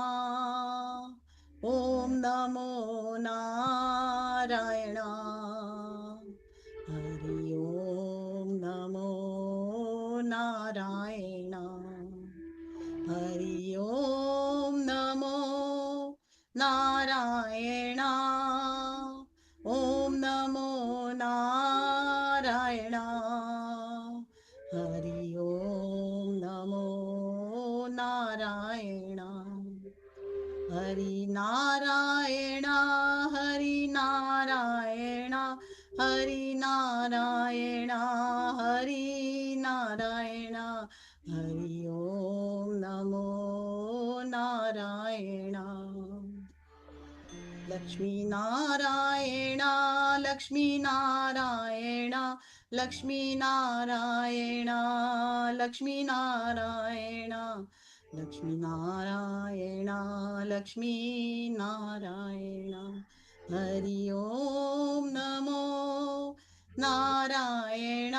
ओम नमो नारायणा, हरि ओम नमो नारायणा, हरि ओम नमो नारायणा, ओम नमो नारायणा, हरि ओम नमो नारायणा, हरि नारायण, हरि नारायण, हरि नारायण, हरि नारायण, हरि ओम नमो नारायण। लक्ष्मी नारायण, लक्ष्मी नारायण, लक्ष्मी नारायण, लक्ष्मी नारायण, लक्ष्मी नारायण, लक्ष्मी नारायण, हरि ओम नमो नारायण,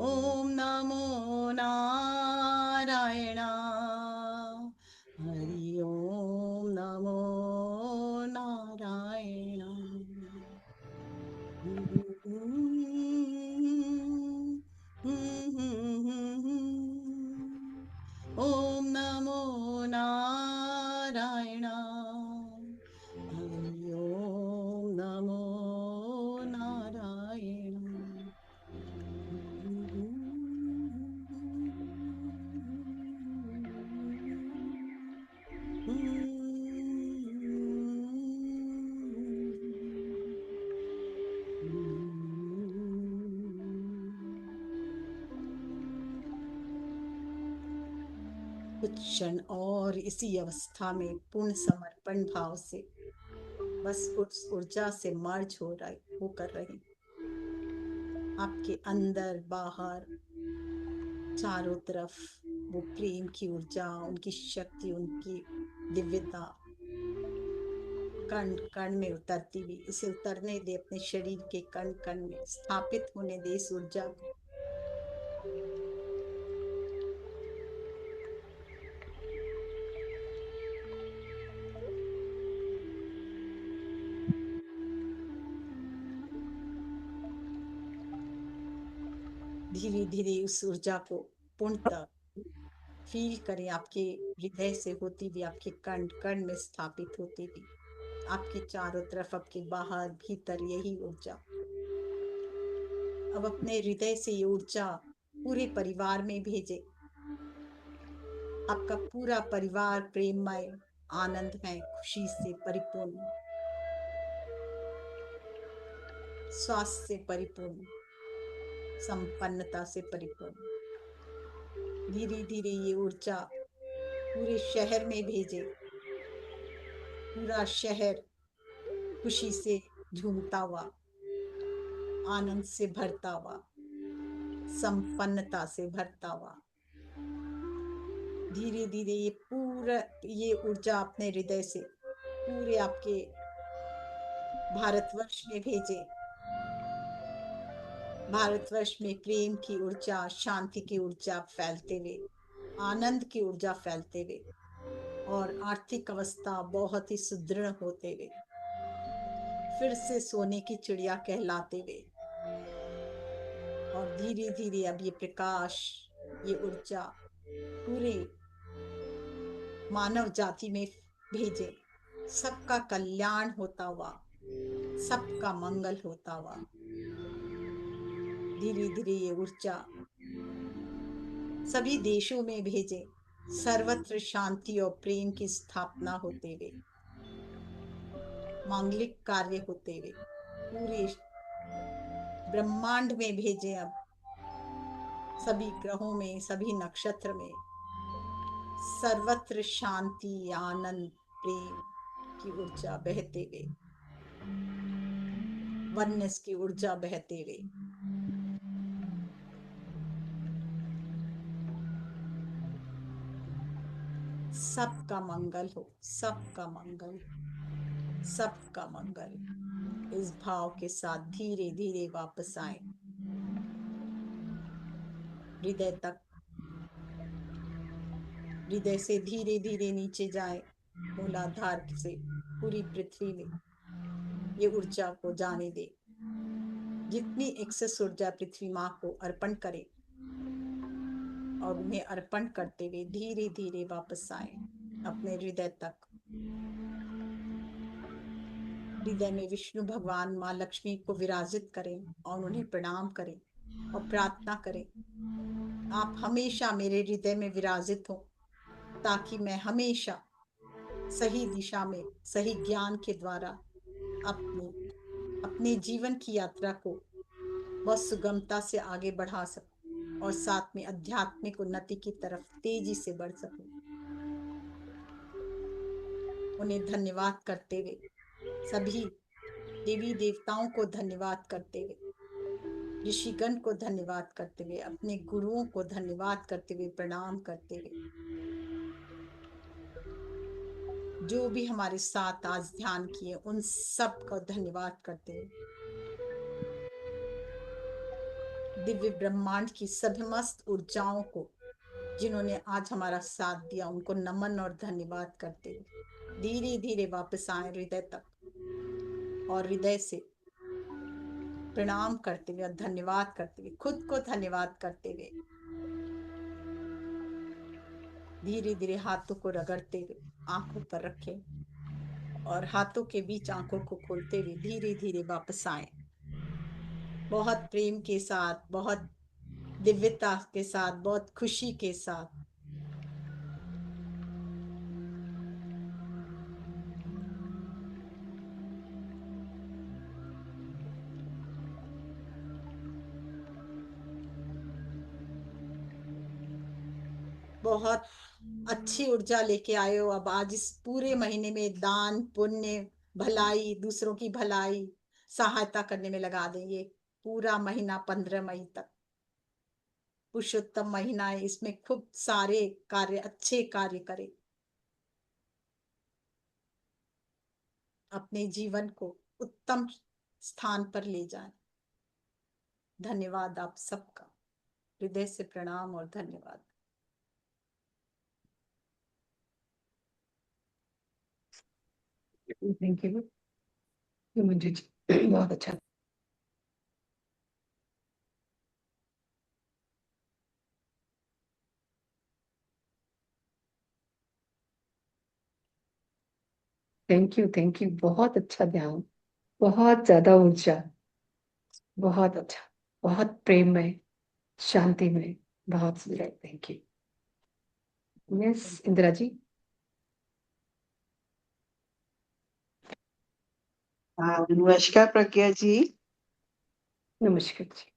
ओम नमो नारायण, हरि ओम नमो नारायण। ओम नमो नारायण, हरि ओम नमो नारायण। कुछ क्षण और इसी अवस्था में पूर्ण समर्पण भाव से बस उस ऊर्जा से मर्ज हो रही, होकर रही, आपके अंदर बाहर चारों तरफ वो प्रेम की ऊर्जा, उनकी शक्ति, उनकी दिव्यता कण कण में उतरती हुई, इसे उतरने दे, अपने शरीर के कण कण में स्थापित होने दे इस ऊर्जा को। धीरे धीरे उस ऊर्जा को पूर्णतः फील करें, आपके हृदय से होती हुई, आपके कण कण में स्थापित होती हुई, आपके चारों तरफ, आपके बाहर भीतर, यही ऊर्जा। अब अपने हृदय से ये ऊर्जा पूरे परिवार में भेजे। आपका पूरा परिवार प्रेममय, आनंदमय, खुशी से परिपूर्ण, स्वास्थ्य से परिपूर्ण, संपन्नता से परिपूर्ण। धीरे धीरे ये ऊर्जा पूरे शहर में भेजे। पूरा शहर खुशी से झूमता हुआ, आनंद से भरता हुआ, संपन्नता से भरता हुआ। धीरे धीरे ये पूरा ये ऊर्जा अपने हृदय से पूरे आपके भारतवर्ष में भेजे। भारतवर्ष में प्रेम की ऊर्जा, शांति की ऊर्जा फैलते हुए, आनंद की ऊर्जा फैलते हुए, और आर्थिक अवस्था बहुत ही सुदृढ़ होते हुए, फिर से सोने की चिड़िया कहलाते हुए। और धीरे धीरे अब ये प्रकाश, ये ऊर्जा पूरे मानव जाति में भेजे। सबका कल्याण होता हुआ, सबका मंगल होता हुआ। धीरे धीरे ये ऊर्जा सभी देशों में भेजे। सर्वत्र शांति और प्रेम की स्थापना होते हुए, मांगलिक कार्य होते हुए, पूरे ब्रह्मांड में भेजे। अब सभी ग्रहों में, सभी नक्षत्र में सर्वत्र शांति, आनंद, प्रेम की ऊर्जा बहते हुए, वननेस की ऊर्जा बहते हुए। सबका मंगल हो, सबका मंगल, सबका मंगल। इस भाव के साथ धीरे धीरे वापस आए हृदय तक। हृदय से धीरे धीरे नीचे जाए, मूलाधार से पूरी पृथ्वी में ये ऊर्जा को जाने दे। जितनी एक्सेस ऊर्जा पृथ्वी माँ को अर्पण करे, और उन्हें अर्पण करते हुए धीरे धीरे वापस आए अपने हृदय तक। हृदय में विष्णु भगवान, माँ लक्ष्मी को विराजित करें और उन्हें प्रणाम करें और प्रार्थना करें, आप हमेशा मेरे हृदय में विराजित हो, ताकि मैं हमेशा सही दिशा में, सही ज्ञान के द्वारा अपने जीवन की यात्रा को बहुत सुगमता से आगे बढ़ा सकूं, और साथ में आध्यात्मिक उन्नति की तरफ तेजी से बढ़ सकूं। उन्हें धन्यवाद करते हुए, सभी देवी देवताओं को धन्यवाद करते हुए, ऋषिगण को धन्यवाद करते हुए, अपने गुरुओं को धन्यवाद करते हुए, प्रणाम करते हुए, जो भी हमारे साथ आज ध्यान किए उन सब का धन्यवाद करते हुए, दिव्य ब्रह्मांड की समस्त ऊर्जाओं को जिन्होंने आज हमारा साथ दिया, उनको नमन और धन्यवाद करते हुए धीरे धीरे वापस आए हृदय तक, और हृदय से प्रणाम करते हुए और धन्यवाद करते हुए, खुद को धन्यवाद करते हुए, धीरे धीरे हाथों को रगड़ते हुए आंखों पर रखें, और हाथों के बीच आंखों को खोलते हुए धीरे धीरे वापस आए। बहुत प्रेम के साथ, बहुत दिव्यता के साथ, बहुत खुशी के साथ। बहुत अच्छी ऊर्जा लेके आए हो। अब आज इस पूरे महीने में दान पुण्य, भलाई, दूसरों की भलाई, सहायता करने में लगा देंगे। पूरा महीना 15 मई तक पुरुषोत्तम महीना है, इसमें खूब सारे कार्य, अच्छे कार्य करें, अपने जीवन को उत्तम स्थान पर ले जाएं। धन्यवाद आप सबका, हृदय से प्रणाम और धन्यवाद। थैंक यू मंजू जी, बहुत अच्छा। थैंक यू, बहुत अच्छा ध्यान, बहुत ज्यादा ऊर्जा, बहुत अच्छा, बहुत प्रेममय, शांतिमय, बहुत सुंदर, thank you. Yes Indira ji. नमस्कार प्रज्ञा जी। नमस्कार जी।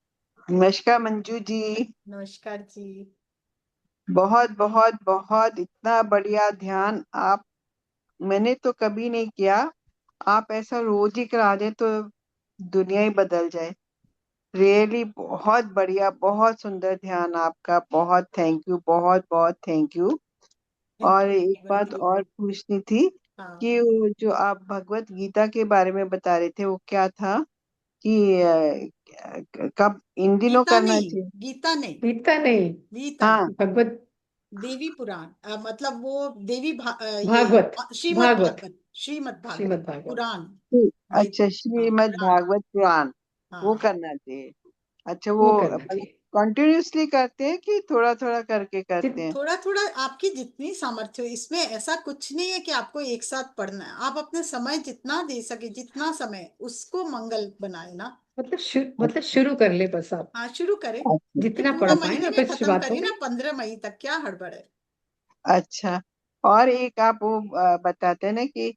नमस्कार मंजू जी। नमस्कार जी। बहुत बहुत बहुत इतना बढ़िया ध्यान आप, मैंने तो कभी नहीं किया। आप ऐसा रोज ही करा दें तो दुनिया ही बदल जाए। रियली बहुत बढ़िया, बहुत सुंदर ध्यान आपका। बहुत थैंक यू, बहुत बहुत थैंक यू। थैंक और एक यू बात वेलकम। और पूछनी थी कि हाँ, वो जो आप भगवत गीता के बारे में बता रहे थे, वो क्या था कि कब इन दिनों गीता करना नहीं, चाहिए? गीता नहीं, गीता नहीं, गीता हाँ, नहीं, भगवत देवी पुराण, मतलब वो देवी ये भागवत, श्रीमद् भागवत, भागवत, श्रीमद् भागवत श्रीमद भागवत। पुराण, ठीक। देवी। अच्छा, हाँ, श्रीमद् पुराण। भागवत पुराण वो हाँ, करना चाहिए। अच्छा, वो वो करना चाहिए। कंटिन्यूअसली करते हैं कि थोड़ा थोड़ा करके करते हैं? थोड़ा थोड़ा आपकी जितनी सामर्थ्य हो, इसमें ऐसा कुछ नहीं है कि आपको एक साथ पढ़ना है। आप अपने समय जितना दे सके, जितना समय, उसको मंगल बनाए ना। मतलब शुरू कर ले बस आप, हाँ, शुरू करें अच्छा कि जितना पूरा पढ़ पाए महीने ना, में फिर खत्म शुरुआत हो करिए ना, गई। 15 मई तक, क्या हड़बड़ है। अच्छा। और एक आप वो बताते हैं ना कि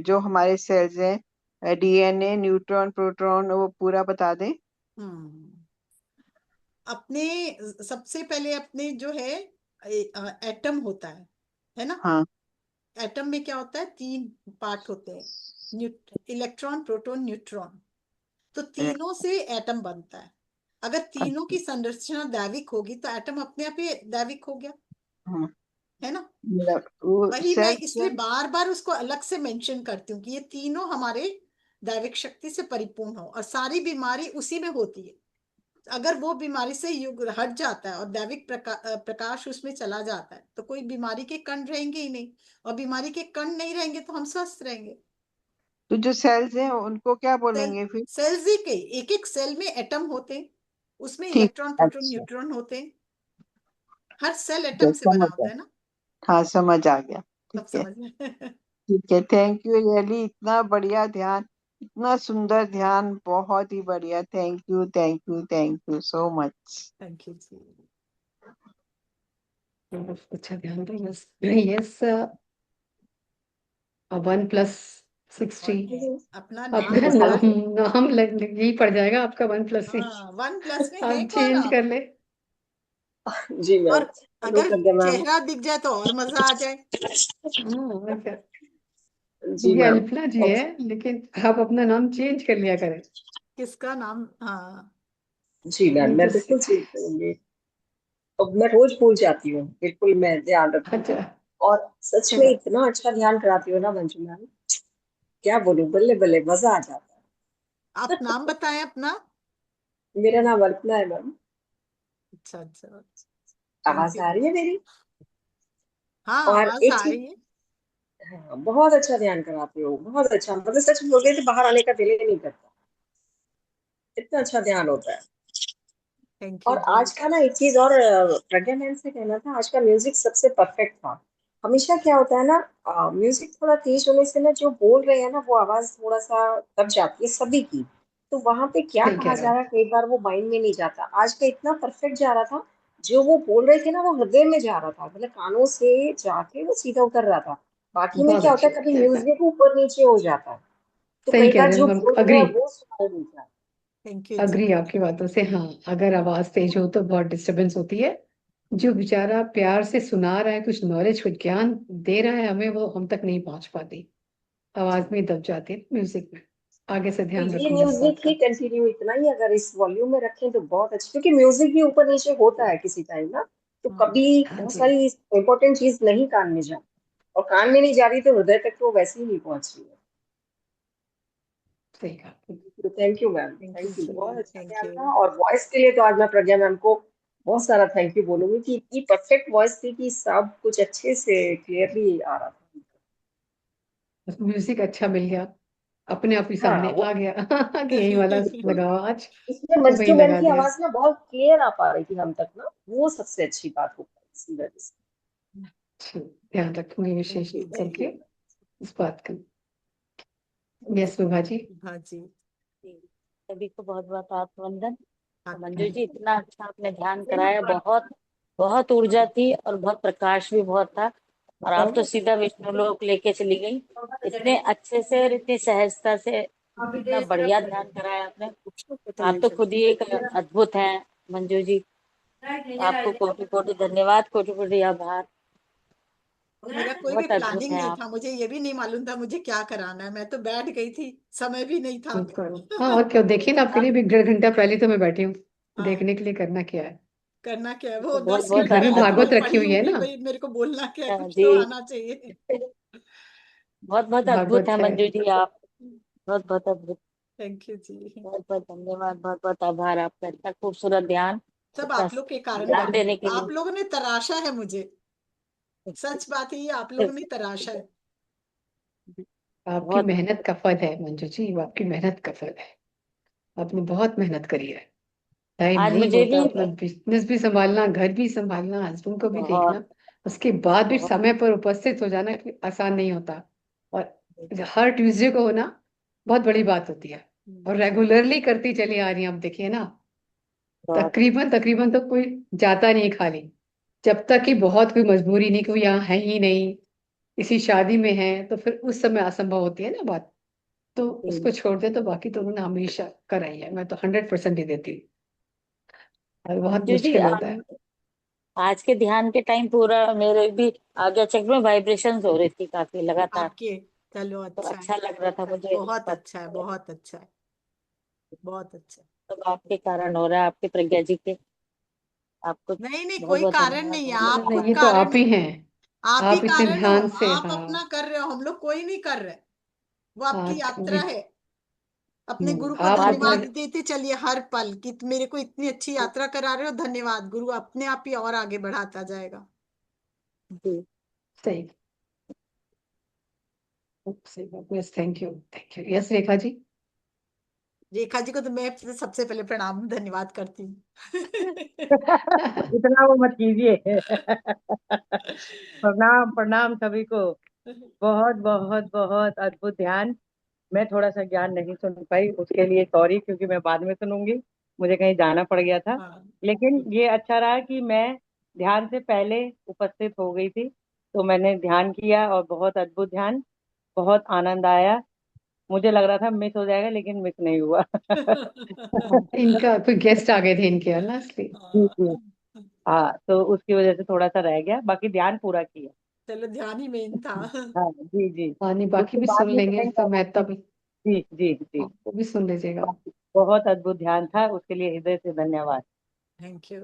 जो हमारे सेल्स हैं, डीएनए, न्यूट्रॉन, प्रोटॉन, वो पूरा बता दें। हम्म अपने सबसे पहले अपने जो है एटम होता है ना। हाँ। एटम में क्या होता है, 3 पार्ट होते हैं, इलेक्ट्रॉन, प्रोटॉन, न्यूट्रॉन। तो तीनों से एटम बनता है। अगर तीनों अच्छा। की संरचना दैविक होगी तो एटम अपने आप ही दैविक हो गया, हाँ, है ना। मतलब वो वही मैं सेल्स इसलिए बार बार उसको अलग से मेंशन करती हूँ कि ये तीनों हमारे दैविक शक्ति से परिपूर्ण हो, और सारी बीमारी उसी में होती है। अगर वो बीमारी से युग हट जाता है और दैविक प्रकाश उसमें चला जाता है, तो कोई बीमारी के कण रहेंगे ही नहीं, और बीमारी के कण नहीं रहेंगे तो हम स्वस्थ रहेंगे। तो जो सेल्स हैं उनको क्या सेल बोलेंगे फिर? सेल्स ही के एक एक सेल में एटम होते हैं, उसमें ठीक। इलेक्ट्रॉन, प्रोटॉन, अच्छा, न्यूट्रॉन होते हैं। हर सेल तो एटम से बना समझ होता गया। है ना। हाँ, समझ आ गया। ठीक सब है। समझ में। ठीक है, थैंक यू रियली। इतना बढ़िया ध्यान, इतना सुंदर ध्यान, बहुत ही बढ़िया। Thank you, thank you, thank you so much. Thank you ji. बहुत अच्छा ध्यान दो। Yes yes, 1+60। और अपना नाम अपना बताएं। नाम यही पड़ जाएगा आपका, 1+6। हाँ, 1+ में है आप कौन चेंज आप। कर ले। जी मैम। और हेलो अगर प्रज्ञा मैम। चेहरा दिख जाए तो और मजा आ जाए। हाँ, और क्या। जी ये मैम। अल्पना जी है, लेकिन आप अपना नाम चेंज कर लिया करें। किसका नाम, हाँ। जी मैम, वन मैं प्लस बिल्कुल चेंज करूंगी। अब मैं रोज भूल जाती हूँ, बिल्कुल मैं ध्यान रखूंगी। अच्छा, और सच में इतना अच्छा ध्यान कराती हो ना मंजू मैम, क्या बोलूं, बल्ले बल्ले, मजा आ जाता आप नाम बताएं अपना। है। मेरा नाम अल्पना है मैम। अच्छा अच्छा। थैंक आवाज यू। आ रही है मेरी? हाँ, और आवाज एक आ चीज, रही है। हाँ, बहुत अच्छा ध्यान कराते हो, बहुत अच्छा, मतलब सच बोल रही थी, बाहर आने का दिल ही नहीं करता, इतना अच्छा ध्यान होता है। थैंक यू और जी। आज का ना एक चीज और प्रज्ञा मैम से कहना था, आज का म्यूजिक सबसे परफेक्ट था। हमेशा क्या होता है ना, म्यूजिक थोड़ा तेज होने से ना, जो बोल रहे हैं ना वो आवाज थोड़ा सा दब जाती है सभी की। तो वहां पे क्या सही कहा कह रहे जा हो। रहा है, कई बार वो माइंड में नहीं जाता। आज का इतना परफेक्ट जा रहा था, जो वो बोल रहे थे ना वो हृदय में जा रहा था, मतलब कानों से जाके वो सीधा उतर रहा था। बाकी में बहुत क्या होता अच्छी है, कभी बात है। म्यूजिक ऊपर नीचे हो जाता है, तो सही कई कह बार रहे जो हो, बोल रहे अग्री, हैं वो सुनाई नहीं जाता। Thank you ji. अग्री आपकी बातों से। हाँ, अगर आवाज तेज हो तो बहुत डिस्टरबेंस होती है। जो बेचारा प्यार से सुना रहा है, कुछ नॉलेज, कुछ ज्ञान दे रहा है हमें, वो हम तक नहीं पहुंच पाती, आवाज में दब जाती है म्यूजिक में। आगे से तो ध्यान ये रखूंगी इस म्यूजिक बात ही का। कंटिन्यू इतना ही अगर इस वॉल्यूम में रखें तो बहुत अच्छा, क्योंकि म्यूजिक भी ऊपर नीचे होता है किसी टाइम ना, तो हम्म, कभी हाँ बहुत जी, सारी इंपॉर्टेंट चीज नहीं कान में जाती, और कान में नहीं जा रही तो हृदय तक तो वैसे ही नहीं पहुंच रही है। सही कहा। तो thank you ma'am, thank you thank you, बहुत जी। अच्छा थैंक ध्यान यू। था। और वॉइस के लिए तो आज मैं प्रज्ञा मैम को बहुत सारा थैंक यू बोलूंगी कि इतनी परफेक्ट वॉइस थी कि सब कुछ अच्छे से क्लियरली आ रहा था। म्यूजिक अच्छा मिल गया, अपने आप ही हाँ सामने वो आ गया कि यही वाला बिल्कुल, लगाओ आज, इसमें तो वही मंजू मैम लगा की दिया। आवाज ना बहुत क्लियर आ पा रही थी हम तक ना, वो सबसे अच्छी बात हो पाई इसी वजह से। ध्यान रखूंगी थैंक विशेष यू रूप जी। से। Thank you. इस बात का। यस विभा जी। हाँ जी। जी, सभी को बहुत बहुत आत्मवंदन। हाँ, मंजू जी, इतना अच्छा आपने ध्यान कराया, बहुत बहुत ऊर्जा थी और बहुत प्रकाश भी बहुत था। और आप तो सीधा विष्णु लोक लेके चली गई, इतने अच्छे से और इतनी सहजता से, इतना बढ़िया ध्यान कराया आपने। आप तो खुद ही एक अद्भुत हैं मंजू जी। आपको कोटि कोटि धन्यवाद, कोटि कोटि आभार। मेरा कोई भी बहुत अद्भुत प्लानिंग है नहीं आप। था, मुझे ये भी नहीं मालूम था मुझे क्या कराना है, मैं तो बैठ गई थी, समय भी नहीं था। बिल्कुल। हाँ, और क्या, देखिए ना, आपके लिए भी 1.5 घंटा पहले तो मैं बैठी हूँ हाँ, देखने के लिए करना क्या है। करना क्या है, वो तो बहुत 10 कि बहुत मिनट घर में पहले तो भागवत मैं रखी पढ़ी हुई है हूँ कि ना। भाई मेरे को बोलना क्या है, कुछ जी, तो आना चाहिए। बहुत बहुत अद्भुत भागवत है है। मंजू जी आप। बहुत बहुत अद्भुत। Thank you ji. बहुत बहुत धन्यवाद, बहुत बहुत आभार आपका, इतना खूबसूरत ध्यान, सब इतना आप लोग के कारण ज्ञान बन रही देने है, के आप लोगों ने तराशा है मुझे, लिए। सच बात है ये, आप लोगों ने तराशा है। आपकी बहुत मेहनत का फल है मंजू जी, वो आपकी मेहनत का फल है। आपने बहुत मेहनत करी है। टाइम आज नहीं मुझे होता भी अपना बिजनेस भी संभालना, घर भी संभालना, हस्बैंड को भी बहुत देखना, उसके बाद भी बहुत समय पर उपस्थित हो जाना आसान नहीं होता। और हर ट्यूसडे को होना बहुत बड़ी बात होती है। और रेगुलरली करती चली आ रही हैं, आप देखिए ना। बहुत तकरीबन तकरीबन तो कोई जाता नहीं खाली, जब तक कि बहुत कोई मजबूरी नहीं, कोई यहाँ है ही नहीं, किसी शादी में है, तो फिर उस समय असंभव होती है ना बात। तो उसको छोड़ दे, तो बाकी तो उन्होंने हमेशा कराई है, मैं तो 100% ही देती हूँ। और बहुत मंजू जी, मुश्किल होता है। आज के ध्यान के टाइम पूरा मेरे भी आगे चेक में वाइब्रेशंस हो रही थी काफी लगातार। आपके, चलो तो अच्छा है, अच्छा लग रहा था मुझे। बहुत बहुत अच्छा है, बहुत अच्छा है, बहुत अच्छा है। सब आपके कारण हो रहा है, आपके प्रज्ञा जी के। आपको नहीं नहीं, बहुत कोई बहुत कारण धन्यवाद, नहीं है, बहुत बहुत आप नहीं, खुद ये आभार। तो कारण आप है, ही हैं। आप ही आप इतने कारण हो, ध्यान से, आप हाँ। अपना कर रहे हो, हम लोग कोई नहीं कर रहे, वो आपकी आप यात्रा है। अपने गुरु को आप आज धन्यवाद मुझे देते चलिए हर पल कि मेरे को इतनी अच्छी यात्रा करा रहे हो, धन्यवाद, गुरु अपने आप ही और आगे बढ़ाता जाएगा। जी, सही सही बात। Yes, thank you, thank you. Yes Rekha ji. Rekha ji को तो मैं सबसे पहले प्रणाम धन्यवाद करती हूँ। इतना वो मत कीजिए। प्रणाम प्रणाम सभी को। बहुत बहुत बहुत अद्भुत ध्यान। मैं थोड़ा सा ज्ञान नहीं सुन पाई, उसके लिए सॉरी, क्योंकि मैं बाद में सुनूंगी, मुझे कहीं जाना पड़ गया था। हाँ, लेकिन ये अच्छा रहा कि मैं ध्यान से पहले उपस्थित हो गई थी, तो मैंने ध्यान किया और बहुत अद्भुत ध्यान, बहुत आनंद आया। मुझे लग रहा था मिस हो जाएगा, लेकिन मिस नहीं हुआ। इनका कोई गेस्ट आ गए थे इनके, है ना, इसलिए। जी जी। हाँ, तो उसकी वजह से थोड़ा सा रह गया, बाकी ध्यान पूरा किया। चलो ध्यान ही मेन था। हाँ जी जी। हाँ, नहीं, बाकी उसके भी बाद सुन में तो लेंगे कहीं तो जाना मैं नहीं। तब। जी जी जी। हाँ, वो भी सुन लीजिएगा। बहुत अद्भुत ध्यान था, उसके लिए हृदय से धन्यवाद। Thank you.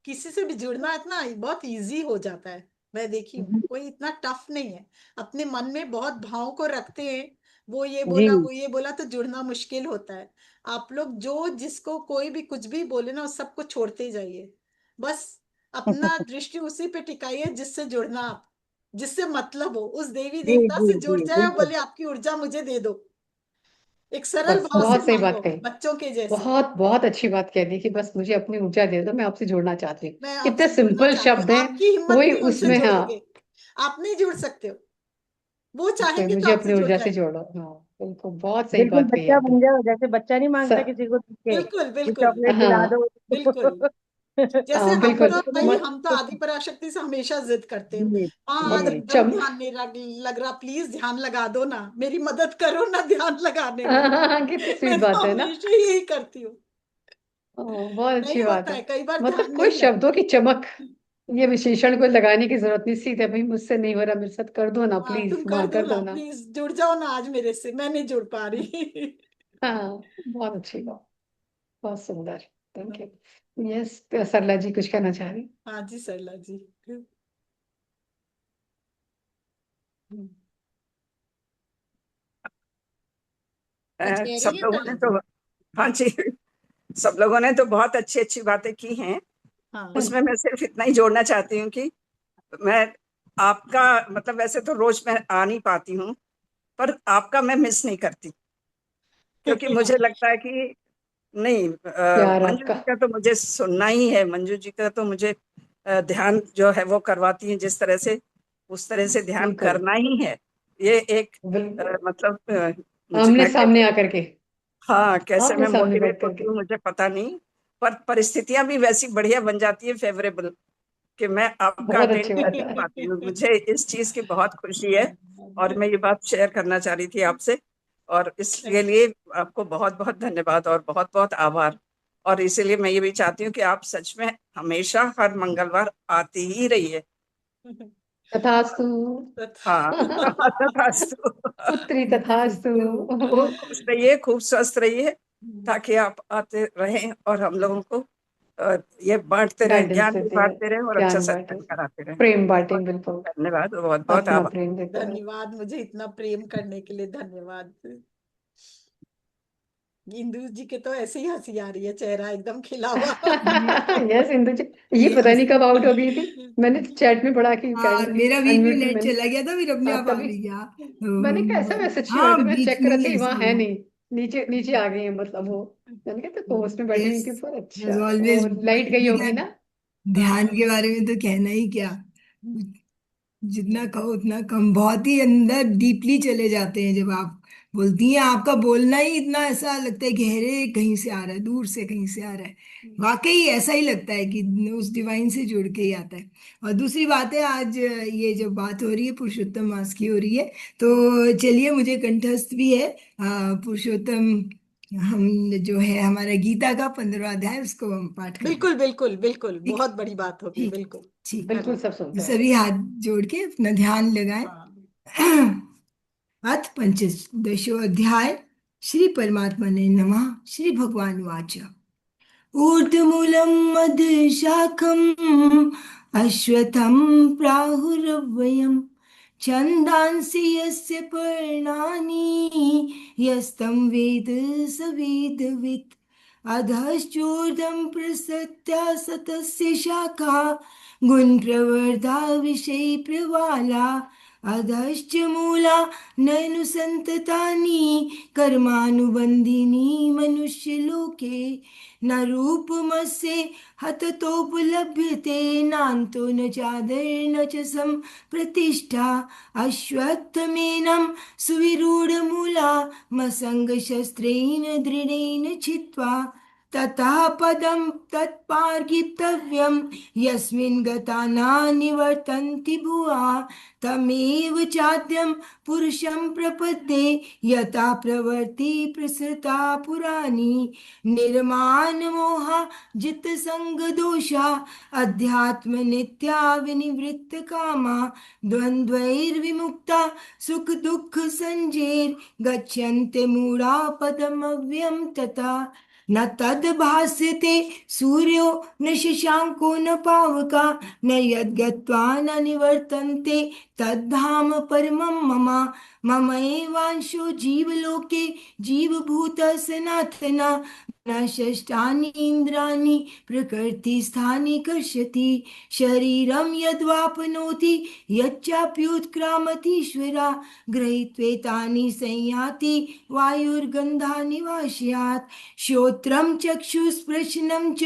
किसी से भी जुड़ना इतना बहुत इजी हो जाता है, मैं देखी हूँ, कोई इतना टफ नहीं है। अपने मन में बहुत भाव को रखते हैं, वो ये जी। बोला वो ये बोला, तो जुड़ना मुश्किल होता है। आप लोग जो जिसको कोई भी कुछ भी बोले ना, उस सबको छोड़ते जाइए, बस अपना दृष्टि उसी पे टिकाइए जिससे जुड़ना, आप जिससे मतलब हो, उस देवी जी देवता जी से जुड़ जी जाए और बिल्कुल। बोले आपकी ऊर्जा मुझे दे दो, एक सरल बस भाव से बहुत सही बात मांगो, कही। बच्चों के जैसे। बहुत बहुत अच्छी बात कह दी कि बस मुझे अपनी ऊर्जा दे दो, मैं आपसे जुड़ना चाहती हूँ। मैं इतने आपसे जुड़ना सिंपल चाहती हूँ, शब्द हैं। आपकी हिम्मत वही नहीं उनसे उसमें, हाँ। जुड़ोगे, आप नहीं जुड़ सकते हो, वो तो चाहेंगे तो मुझे आपसे अपनी जुड़ ऊर्जा से जाएंगे। जोड़ो, हाँ। बिल्कुल, बहुत सही बिल्कुल बात कही बच्चा आपने। बन जाओ, जैसे बच्चा नहीं स, मांगता किसी को पूछ के बिल्कुल कि बिल्कुल चॉकलेट दिला हाँ, दो। बिल्कुल। जैसे हाँ, हम बिल्कुल। तो भाई, हम तो आदि पराशक्ति से हमेशा जिद करते हैं, जी आज और जी। एकदम ध्यान नहीं लग रहा, प्लीज ध्यान लगा दो ना, मेरी मदद करो ना ध्यान लगाने में। कितनी स्वीट मैं तो बात है ना। हमेशा यही करती हूँ। बहुत अच्छी नहीं बात होता है। है, कई बार मतलब ध्यान कोई नहीं शब्दों लगता। की चमक, ये विशेषण को लगाने की जरूरत नहीं, सीधे भाई मुझसे नहीं हो रहा, मेरे साथ कर दो ना हाँ, तुम प्लीज, कर माँ दो कर ना दो ना। प्लीज, जुड़ जाओ ना आज मेरे से, मैं नहीं जुड़ पा रही। हाँ, बहुत अच्छी बात, बहुत सुंदर। Thank you. यस, सरला जी कुछ कहना चाह रही। हाँ जी सरला जी। कुछ कह सब रही है लोगों सरला ने जी? तो, हाँ जी, सब लोगों ने तो बहुत अच्छी अच्छी बातें की हैं। हाँ उसमें मैं सिर्फ इतना ही जोड़ना चाहती हूँ कि मैं आपका, मतलब वैसे तो रोज मैं आ नहीं पाती हूँ, पर आपका मैं मिस नहीं करती, क्योंकि मुझे लगता है कि नहीं, प्यार मंजू आपका। जी का तो मुझे सुनना ही है, मंजू जी का तो मुझे ध्यान जो है वो करवाती है जिस तरह से, उस तरह से ध्यान बिल्कुल। करना ही है। ये एक बिल्कुल, मतलब मुझे आमने मैं सामने कैसे, आकर के, हाँ कैसे आमने मैं सामने मोटिवेट बैठ होती करके। हूँ मुझे पता नहीं, पर परिस्थितियां भी वैसी बढ़िया बन जाती है, फेवरेबल, कि मैं आपका बहुत अटेंड अच्छी कर बात नहीं है। पाती हूँ। मुझे इस चीज की बहुत खुशी है और मैं ये बात शेयर करना चाह रही थी आपसे, और इसके लिए आपको बहुत बहुत धन्यवाद और बहुत बहुत आभार। और इसीलिए मैं ये भी चाहती हूँ कि आप सच में हमेशा हर मंगलवार आती ही रहिए। तथास्तु। हाँ तथास्तु। पुत्री तथास्तु। खूब खुश रहिए, खूब स्वस्थ रहिए, ताकि आप आते रहें और हम लोगों को ये बांटते रहें, गाइडेंस ज्ञान भी देते हैं, बांटते रहें और अच्छा ज्ञान बांटे, सत्संग कराते रहें। प्रेम बांटे, बहुत बिल्कुल धन्यवाद, बहुत बहुत अपना आभार। प्रेम देते रहो। धन्यवाद, मुझे इतना प्रेम करने के लिए धन्यवाद। इंदु जी के तो ऐसे ही हंसी आ रही है, चेहरा एकदम खिला हुआ। यस इंदु जी, ये पता नहीं कब आउट हो गई थी। मैंने चैट में पढ़ा कि हाँ, मेरा बीच में अनम्यूट भी नेट मैंने, चला गया था, फिर अपने आप आ तभी भी गया। मैंने कहा ऐसा मैसेज क्यों आया, हाँ, तो मैं बीच चेक में कर रही ही थी, ऐसे वहां ही है है। नहीं, नीचे नीचे आ गई है, मतलब वो मैंने कहा तो पोस्ट में बैठी हुई यस, थी पर, एज अच्छा वो ऑलवेज। लाइट गई होगी ना। ध्यान के बारे में तो कहना ही क्या, जितना कहो उतना कम। बहुत ही अंदर डीपली चले जाते हैं जब आप बोलती हैं। आपका बोलना ही इतना ऐसा लगता है गहरे कहीं से आ रहा है, दूर से कहीं से आ रहा है। वाकई ऐसा ही लगता है कि उस डिवाइन से जुड़ के ही आता है। और दूसरी बात है, आज ये जो बात हो रही है पुरुषोत्तम मास की हो रही है, तो चलिए, मुझे कंठस्थ भी है पुरुषोत्तम, हम जो है हमारा गीता का 15वां अध्याय, उसको हम पाठ कर लें। बिल्कुल बिल्कुल बिल्कुल, ठीक है, बहुत बड़ी बात होगी, ठीक, बिल्कुल। ठीक। बिल्कुल करें। सब सुनते हैं। सभी हाथ जोड़ के अपना ध्यान लगाएं। हाँ। अथ पंचदशो अध्याय। श्री परमात्मने नमः। श्री भगवान वाच। ऊर्ध्वमूलं मधुशाखम् अश्वत्थं प्राहुरव्ययम् छन्दांसि यस्य पर्णानि यस्तं वेद स वेदवित्। अधश्चोर्ध्वं प्रसृत्या सतस्य शाखा गुणप्रवर्धा विषये प्रवाला। अधश्च मूला नैनुसन्ततानि कर्मानुबन्धीनि मनुष्यलोके। न रूपमस्य हततोपलभ्यते नान्तो न चादिर्न च सम्प्रतिष्ठा। अश्वत्थमेनं सुविरूढमूला मसङ्गशस्त्रेण दृढेन छित्त्वा। ततः पदं तत्पार्गितव्यं यस्मिन् गता न निवर्तन्ति भुवा। तमेव चाद्यं पुरुषं प्रपद्ये यथा प्रवृत्ति प्रसृता पुराणी। निर्माण मोहा जित संग दोषा अध्यात्म नित्या विनिवृत्त कामा। द्वंद्वैर्विमुक्ता सुख दुख संजेर गच्छन्ते मूढ़ा पदमव्यम तथा। न तद भास्यते सूर्यो न शशांको न पावका न यद्गत्वा न निवर्तन्ते तद्धाम परमं मम। ममैवांशो जीवलोके जीवभूतः सनातना। न षष्ठानि इन्द्राणि प्रकृतिस्थानि कर्षति। शरीरं यद्वाप्नोति यच्चाप्युत्क्रामतीश्वरा गृहीत्वेतानि संयाति वायुर्गन्धानि वाशयात्। श्रोत्रं चक्षुस्पृशनं च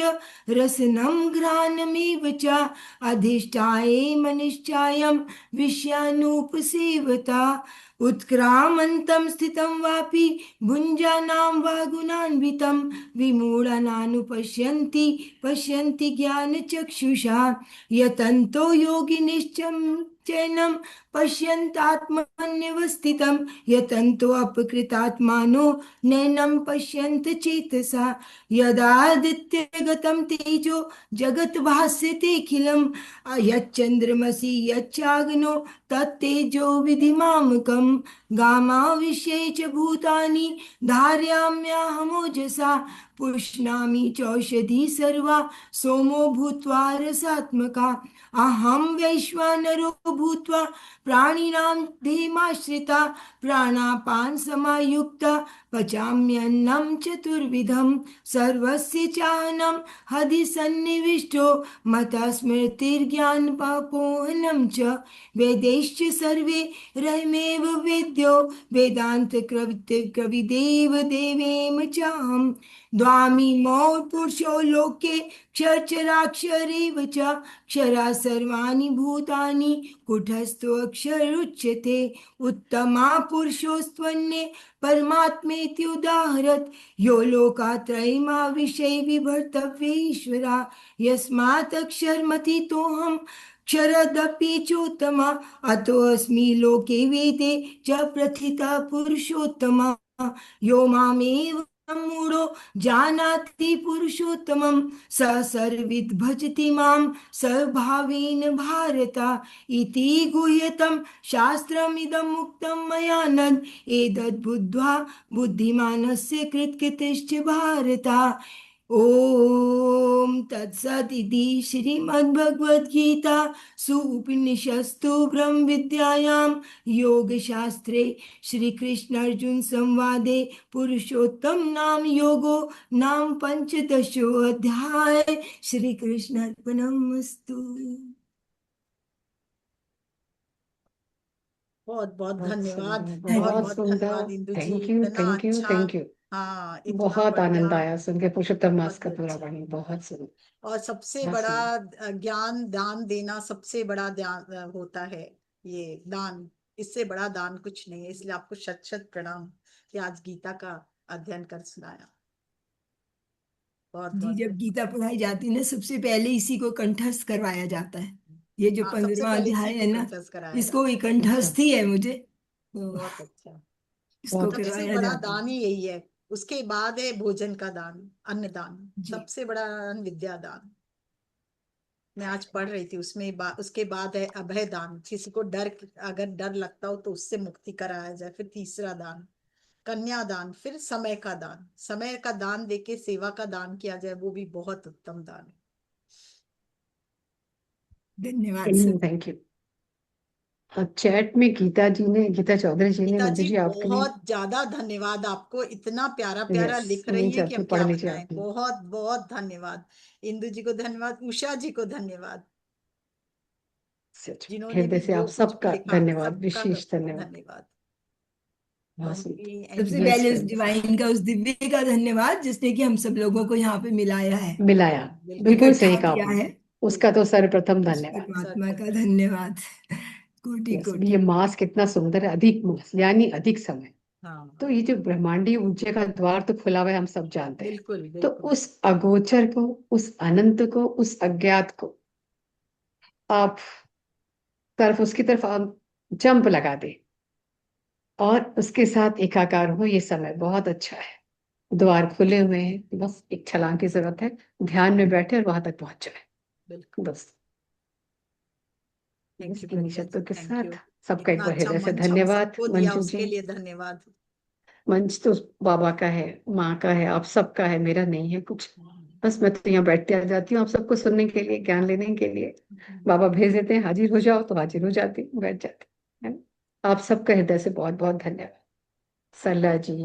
रसनं घ्राणमेव च अधिष्ठाये मनिष्ठायं विषयानुपसेवता। उत्क्रामन्तं स्थितं वापि भुञ्जानां वा गुणान्वितं विमूढानानुपश्यन्ति पश्यन्ति ज्ञानचक्षुषा। यतन्तो योगिनिश्चं चैनं पश्यन्तात्मन्यवस्थितं यतन्तो अपकृतात्मानो नैनं पश्यन्त चेतसा। यदादित्यगतं तेजो जगत् भास्यतेऽखिलं यच्चन्द्रमसि यच्चाग्नो तत्तेजो विधिमामकम्। गामाविश्ये च भूतानि धारयाम्यहमोजसा पुष्णामि चौषधी सर्वा सोमो भूत्वा रसात्मका। अहं वैश्वानरो भूत्वा प्राणिनां देमाश्रिता प्राणापान समायुक्ता पचाम्यन्नं चतुर्विधं। सर्वस्य चाहं हृदि सन्निविष्टो मता स्मृतिर्ज्ञानपापोहनं च। वेदैश्च सर्वे रहमेव वेद्यो वेदांत कविदेव देवेम चाहम्। द्वामिमौ पुरुषो लोके क्षरचराक्षरेव च। क्षरा सर्वाणि भूतानि कुटस्थो अक्षर उच्यते उत्तमा पुरुषोस्त्वन्ये परमात्मेति उदाहरत् यो लोकात्रयीमा विषय विभर्तव्येश्वरा यस्मात् अक्षरमतीतोऽहम् क्षरदपि चोत्तमा अतोऽस्मि लोके वेदे च प्रथितः पुरुषोत्तमा यो मामेव मूढो जानाति पुरुषोत्तमं स सर्वविद् भजति मां सर्वभावेन भारत इति गुह्यतं शास्त्रमिदं मुक्तं मया नघ एतद् बुद्ध्वा बुद्धिमानस्य कृतकृत्यश्च भारत ओम तत्सत् इति श्रीमद्भगवद्गीता उपनिषत्सु ब्रह्म विद्यायां योगशास्त्रे श्री कृष्ण अर्जुन संवादे पुरुषोत्तम नाम योगो नाम पंचदशो अध्याय। श्री कृष्ण अर्पणमस्तु। बहुत बहुत बहुत धन्यवाद, सुंदर, बहुत बहुत बहुत सुंदर। धन्यवाद इंदु जी, थैंक यू, इतना थैंक यू, अच्छा। Thank you. हाँ, इतना बहुत आनंद बढ़िया, आया सुन के पुरुषोत्तम मास बहुत का पूरा अच्छा। वाणी, बहुत सुंदर। और सबसे बहुत बड़ा सुंदर। ज्ञान दान देना सबसे बड़ा दान होता है, ये दान, इससे बड़ा दान कुछ नहीं है। इसलिए आपको शत शत प्रणाम कि आज गीता का अध्ययन कर सुनाया। बहुत जी, बहुत जब धन्यवाद। गीता पढ़ाई जाती है ना, सबसे पहले इसी को कंठस्थ करवाया जाता है। ये जो हाँ, सबसे 15वां पहले अध्याय इसी है को ना, कंठस्थ कराया इसको जाता ही है। कंठस्थ ही है मुझे, तो बहुत अच्छा। इसको बहुत सबसे करवाया बड़ा जाता है। दान ही यही है। उसके बाद है भोजन का दान, अन्न दान। जी, सबसे बड़ा दान विद्या दान। मैं आज पढ़ रही थी उसमें उसके बाद है अभय दान। किसी को डर, अगर डर लगता हो तो उससे मुक्ति कराया जाए। फिर तीसरा दान कन्यादान, फिर समय का दान। समय का दान देके सेवा का दान किया जाए, वो भी बहुत उत्तम दान है। धन्यवाद सर। Thank you. चैट में गीता जी ने, गीता चौधरी जी ने, गीता मंजू जी जी आपके लिए, बहुत ज्यादा धन्यवाद आपको, इतना प्यारा प्यारा यस, लिख नहीं रही है कि चाहती, हम पढ़ क्या लीजिए बताएं। आप भी। बहुत बहुत धन्यवाद। इंदु जी को धन्यवाद, उषा जी को धन्यवाद, सच में, जिन्होंने हृदय भी से जो आप कुछ भी सबका लिखा, धन्यवाद, सबका विशेष धन्यवाद। धन्यवाद। बहुत बहुत ही सुंदर। सबसे एंजॉय यस पहले उस फ्रेंड्स, डिवाइन का, उस दिव्य का धन्यवाद जिसने कि हम सब लोगों को यहाँ पे मिलाया है, मिलाया। बिल्कुल बिल्कुल इकट्ठा सही कहा किया आपने, है। उसका तो सर्वप्रथम उस धन्यवाद। परमात्मा का सर्वप्रथम। धन्यवाद। कोटि यस, कोटि। ये मास कितना सुंदर है, अधिक मास यानी अधिक समय। तो हाँ, ये जो ब्रह्मांडीय ऊर्जा का द्वार तो खुला हुआ है, हम सब जानते हैं। बिल्कुल तो बिल्कुल। उस अगोचर को, उस अनंत को, उस अज्ञात को आप उसकी तरफ आप जंप लगा दे और उसके साथ एकाकार हो। ये समय बहुत अच्छा है, द्वार खुले हुए हैं, बस एक छलांग की जरूरत है। ध्यान में बैठे और वहां तक पहुंच जाए बिल्कुल। बस। थैंक यू इन्हीं प्रज्ञा जी, शब्दों के थैंक साथ यू। सबका एक इतना बार अच्छा हृदय से मंच हम धन्यवाद। सबको दिया, मंजू जी, उसके लिए धन्यवाद। मंच तो बाबा का है, माँ का है, आप सबका है, मेरा नहीं है कुछ। बस मैं तो यहाँ बैठते आ जाती हूँ आप सबको सुनने के लिए, ज्ञान लेने के लिए। बाबा भेज देते हैं, हाजिर हो जाओ तो हाजिर हो जाती हूँ, बैठ जाती हूँ, है ना। आप सबका हृदय से बहुत बहुत धन्यवाद। सरला जी,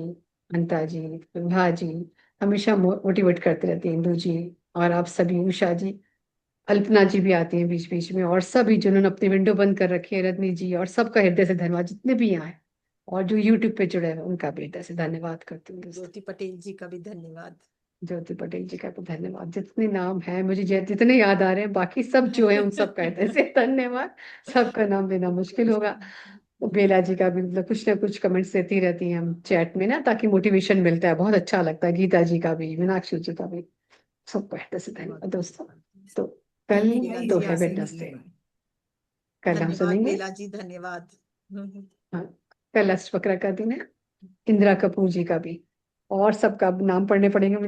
अंता जी, विभा जी, हमेशा मोटिवेट करते रहती है, इंदु जी, और आप सभी, उषा जी, अल्पना जी भी आती हैं बीच बीच में, और सभी जिन्होंने अपनी विंडो बंद कर रखी है, रजनी जी, और सबका हृदय से धन्यवाद, जितने भी यहाँ हैं और जो यूट्यूब पे जुड़े हैं उनका भी हृदय से धन्यवाद करती हूँ दोस्तों। ज्योति पटेल जी का भी धन्यवाद। ज्योति पटेल जी का तो धन्यवाद। जितने नाम है मुझे, जितने याद आ रहे हैं, बाकी सब जो है उन सब का हृदय से धन्यवाद। सबका नाम लेना मुश्किल होगा। तो बेला जी का भी, मतलब कुछ ना कुछ कमेंट्स देती रहती हैं हम चैट में ना, ताकि मोटिवेशन मिलता है, बहुत अच्छा लगता है। गीता जी का भी, मीनाक्षी जी का भी, सबको हृदय से बहुत धन्यवाद दोस्तों। धन्यवाद। तो ठीक कल है बेला भाई, तो जी है हृदय से आगे वेडनेसडे, धन्यवाद। कल हम धन्यवाद सुनेंगे। बेला जी, धन्यवाद। हाँ, कल अष्टवक्र का दिन है, इंदिरा कपूर जी का भी, और सबका नाम पढ़ने पड़ेंगे मुझे।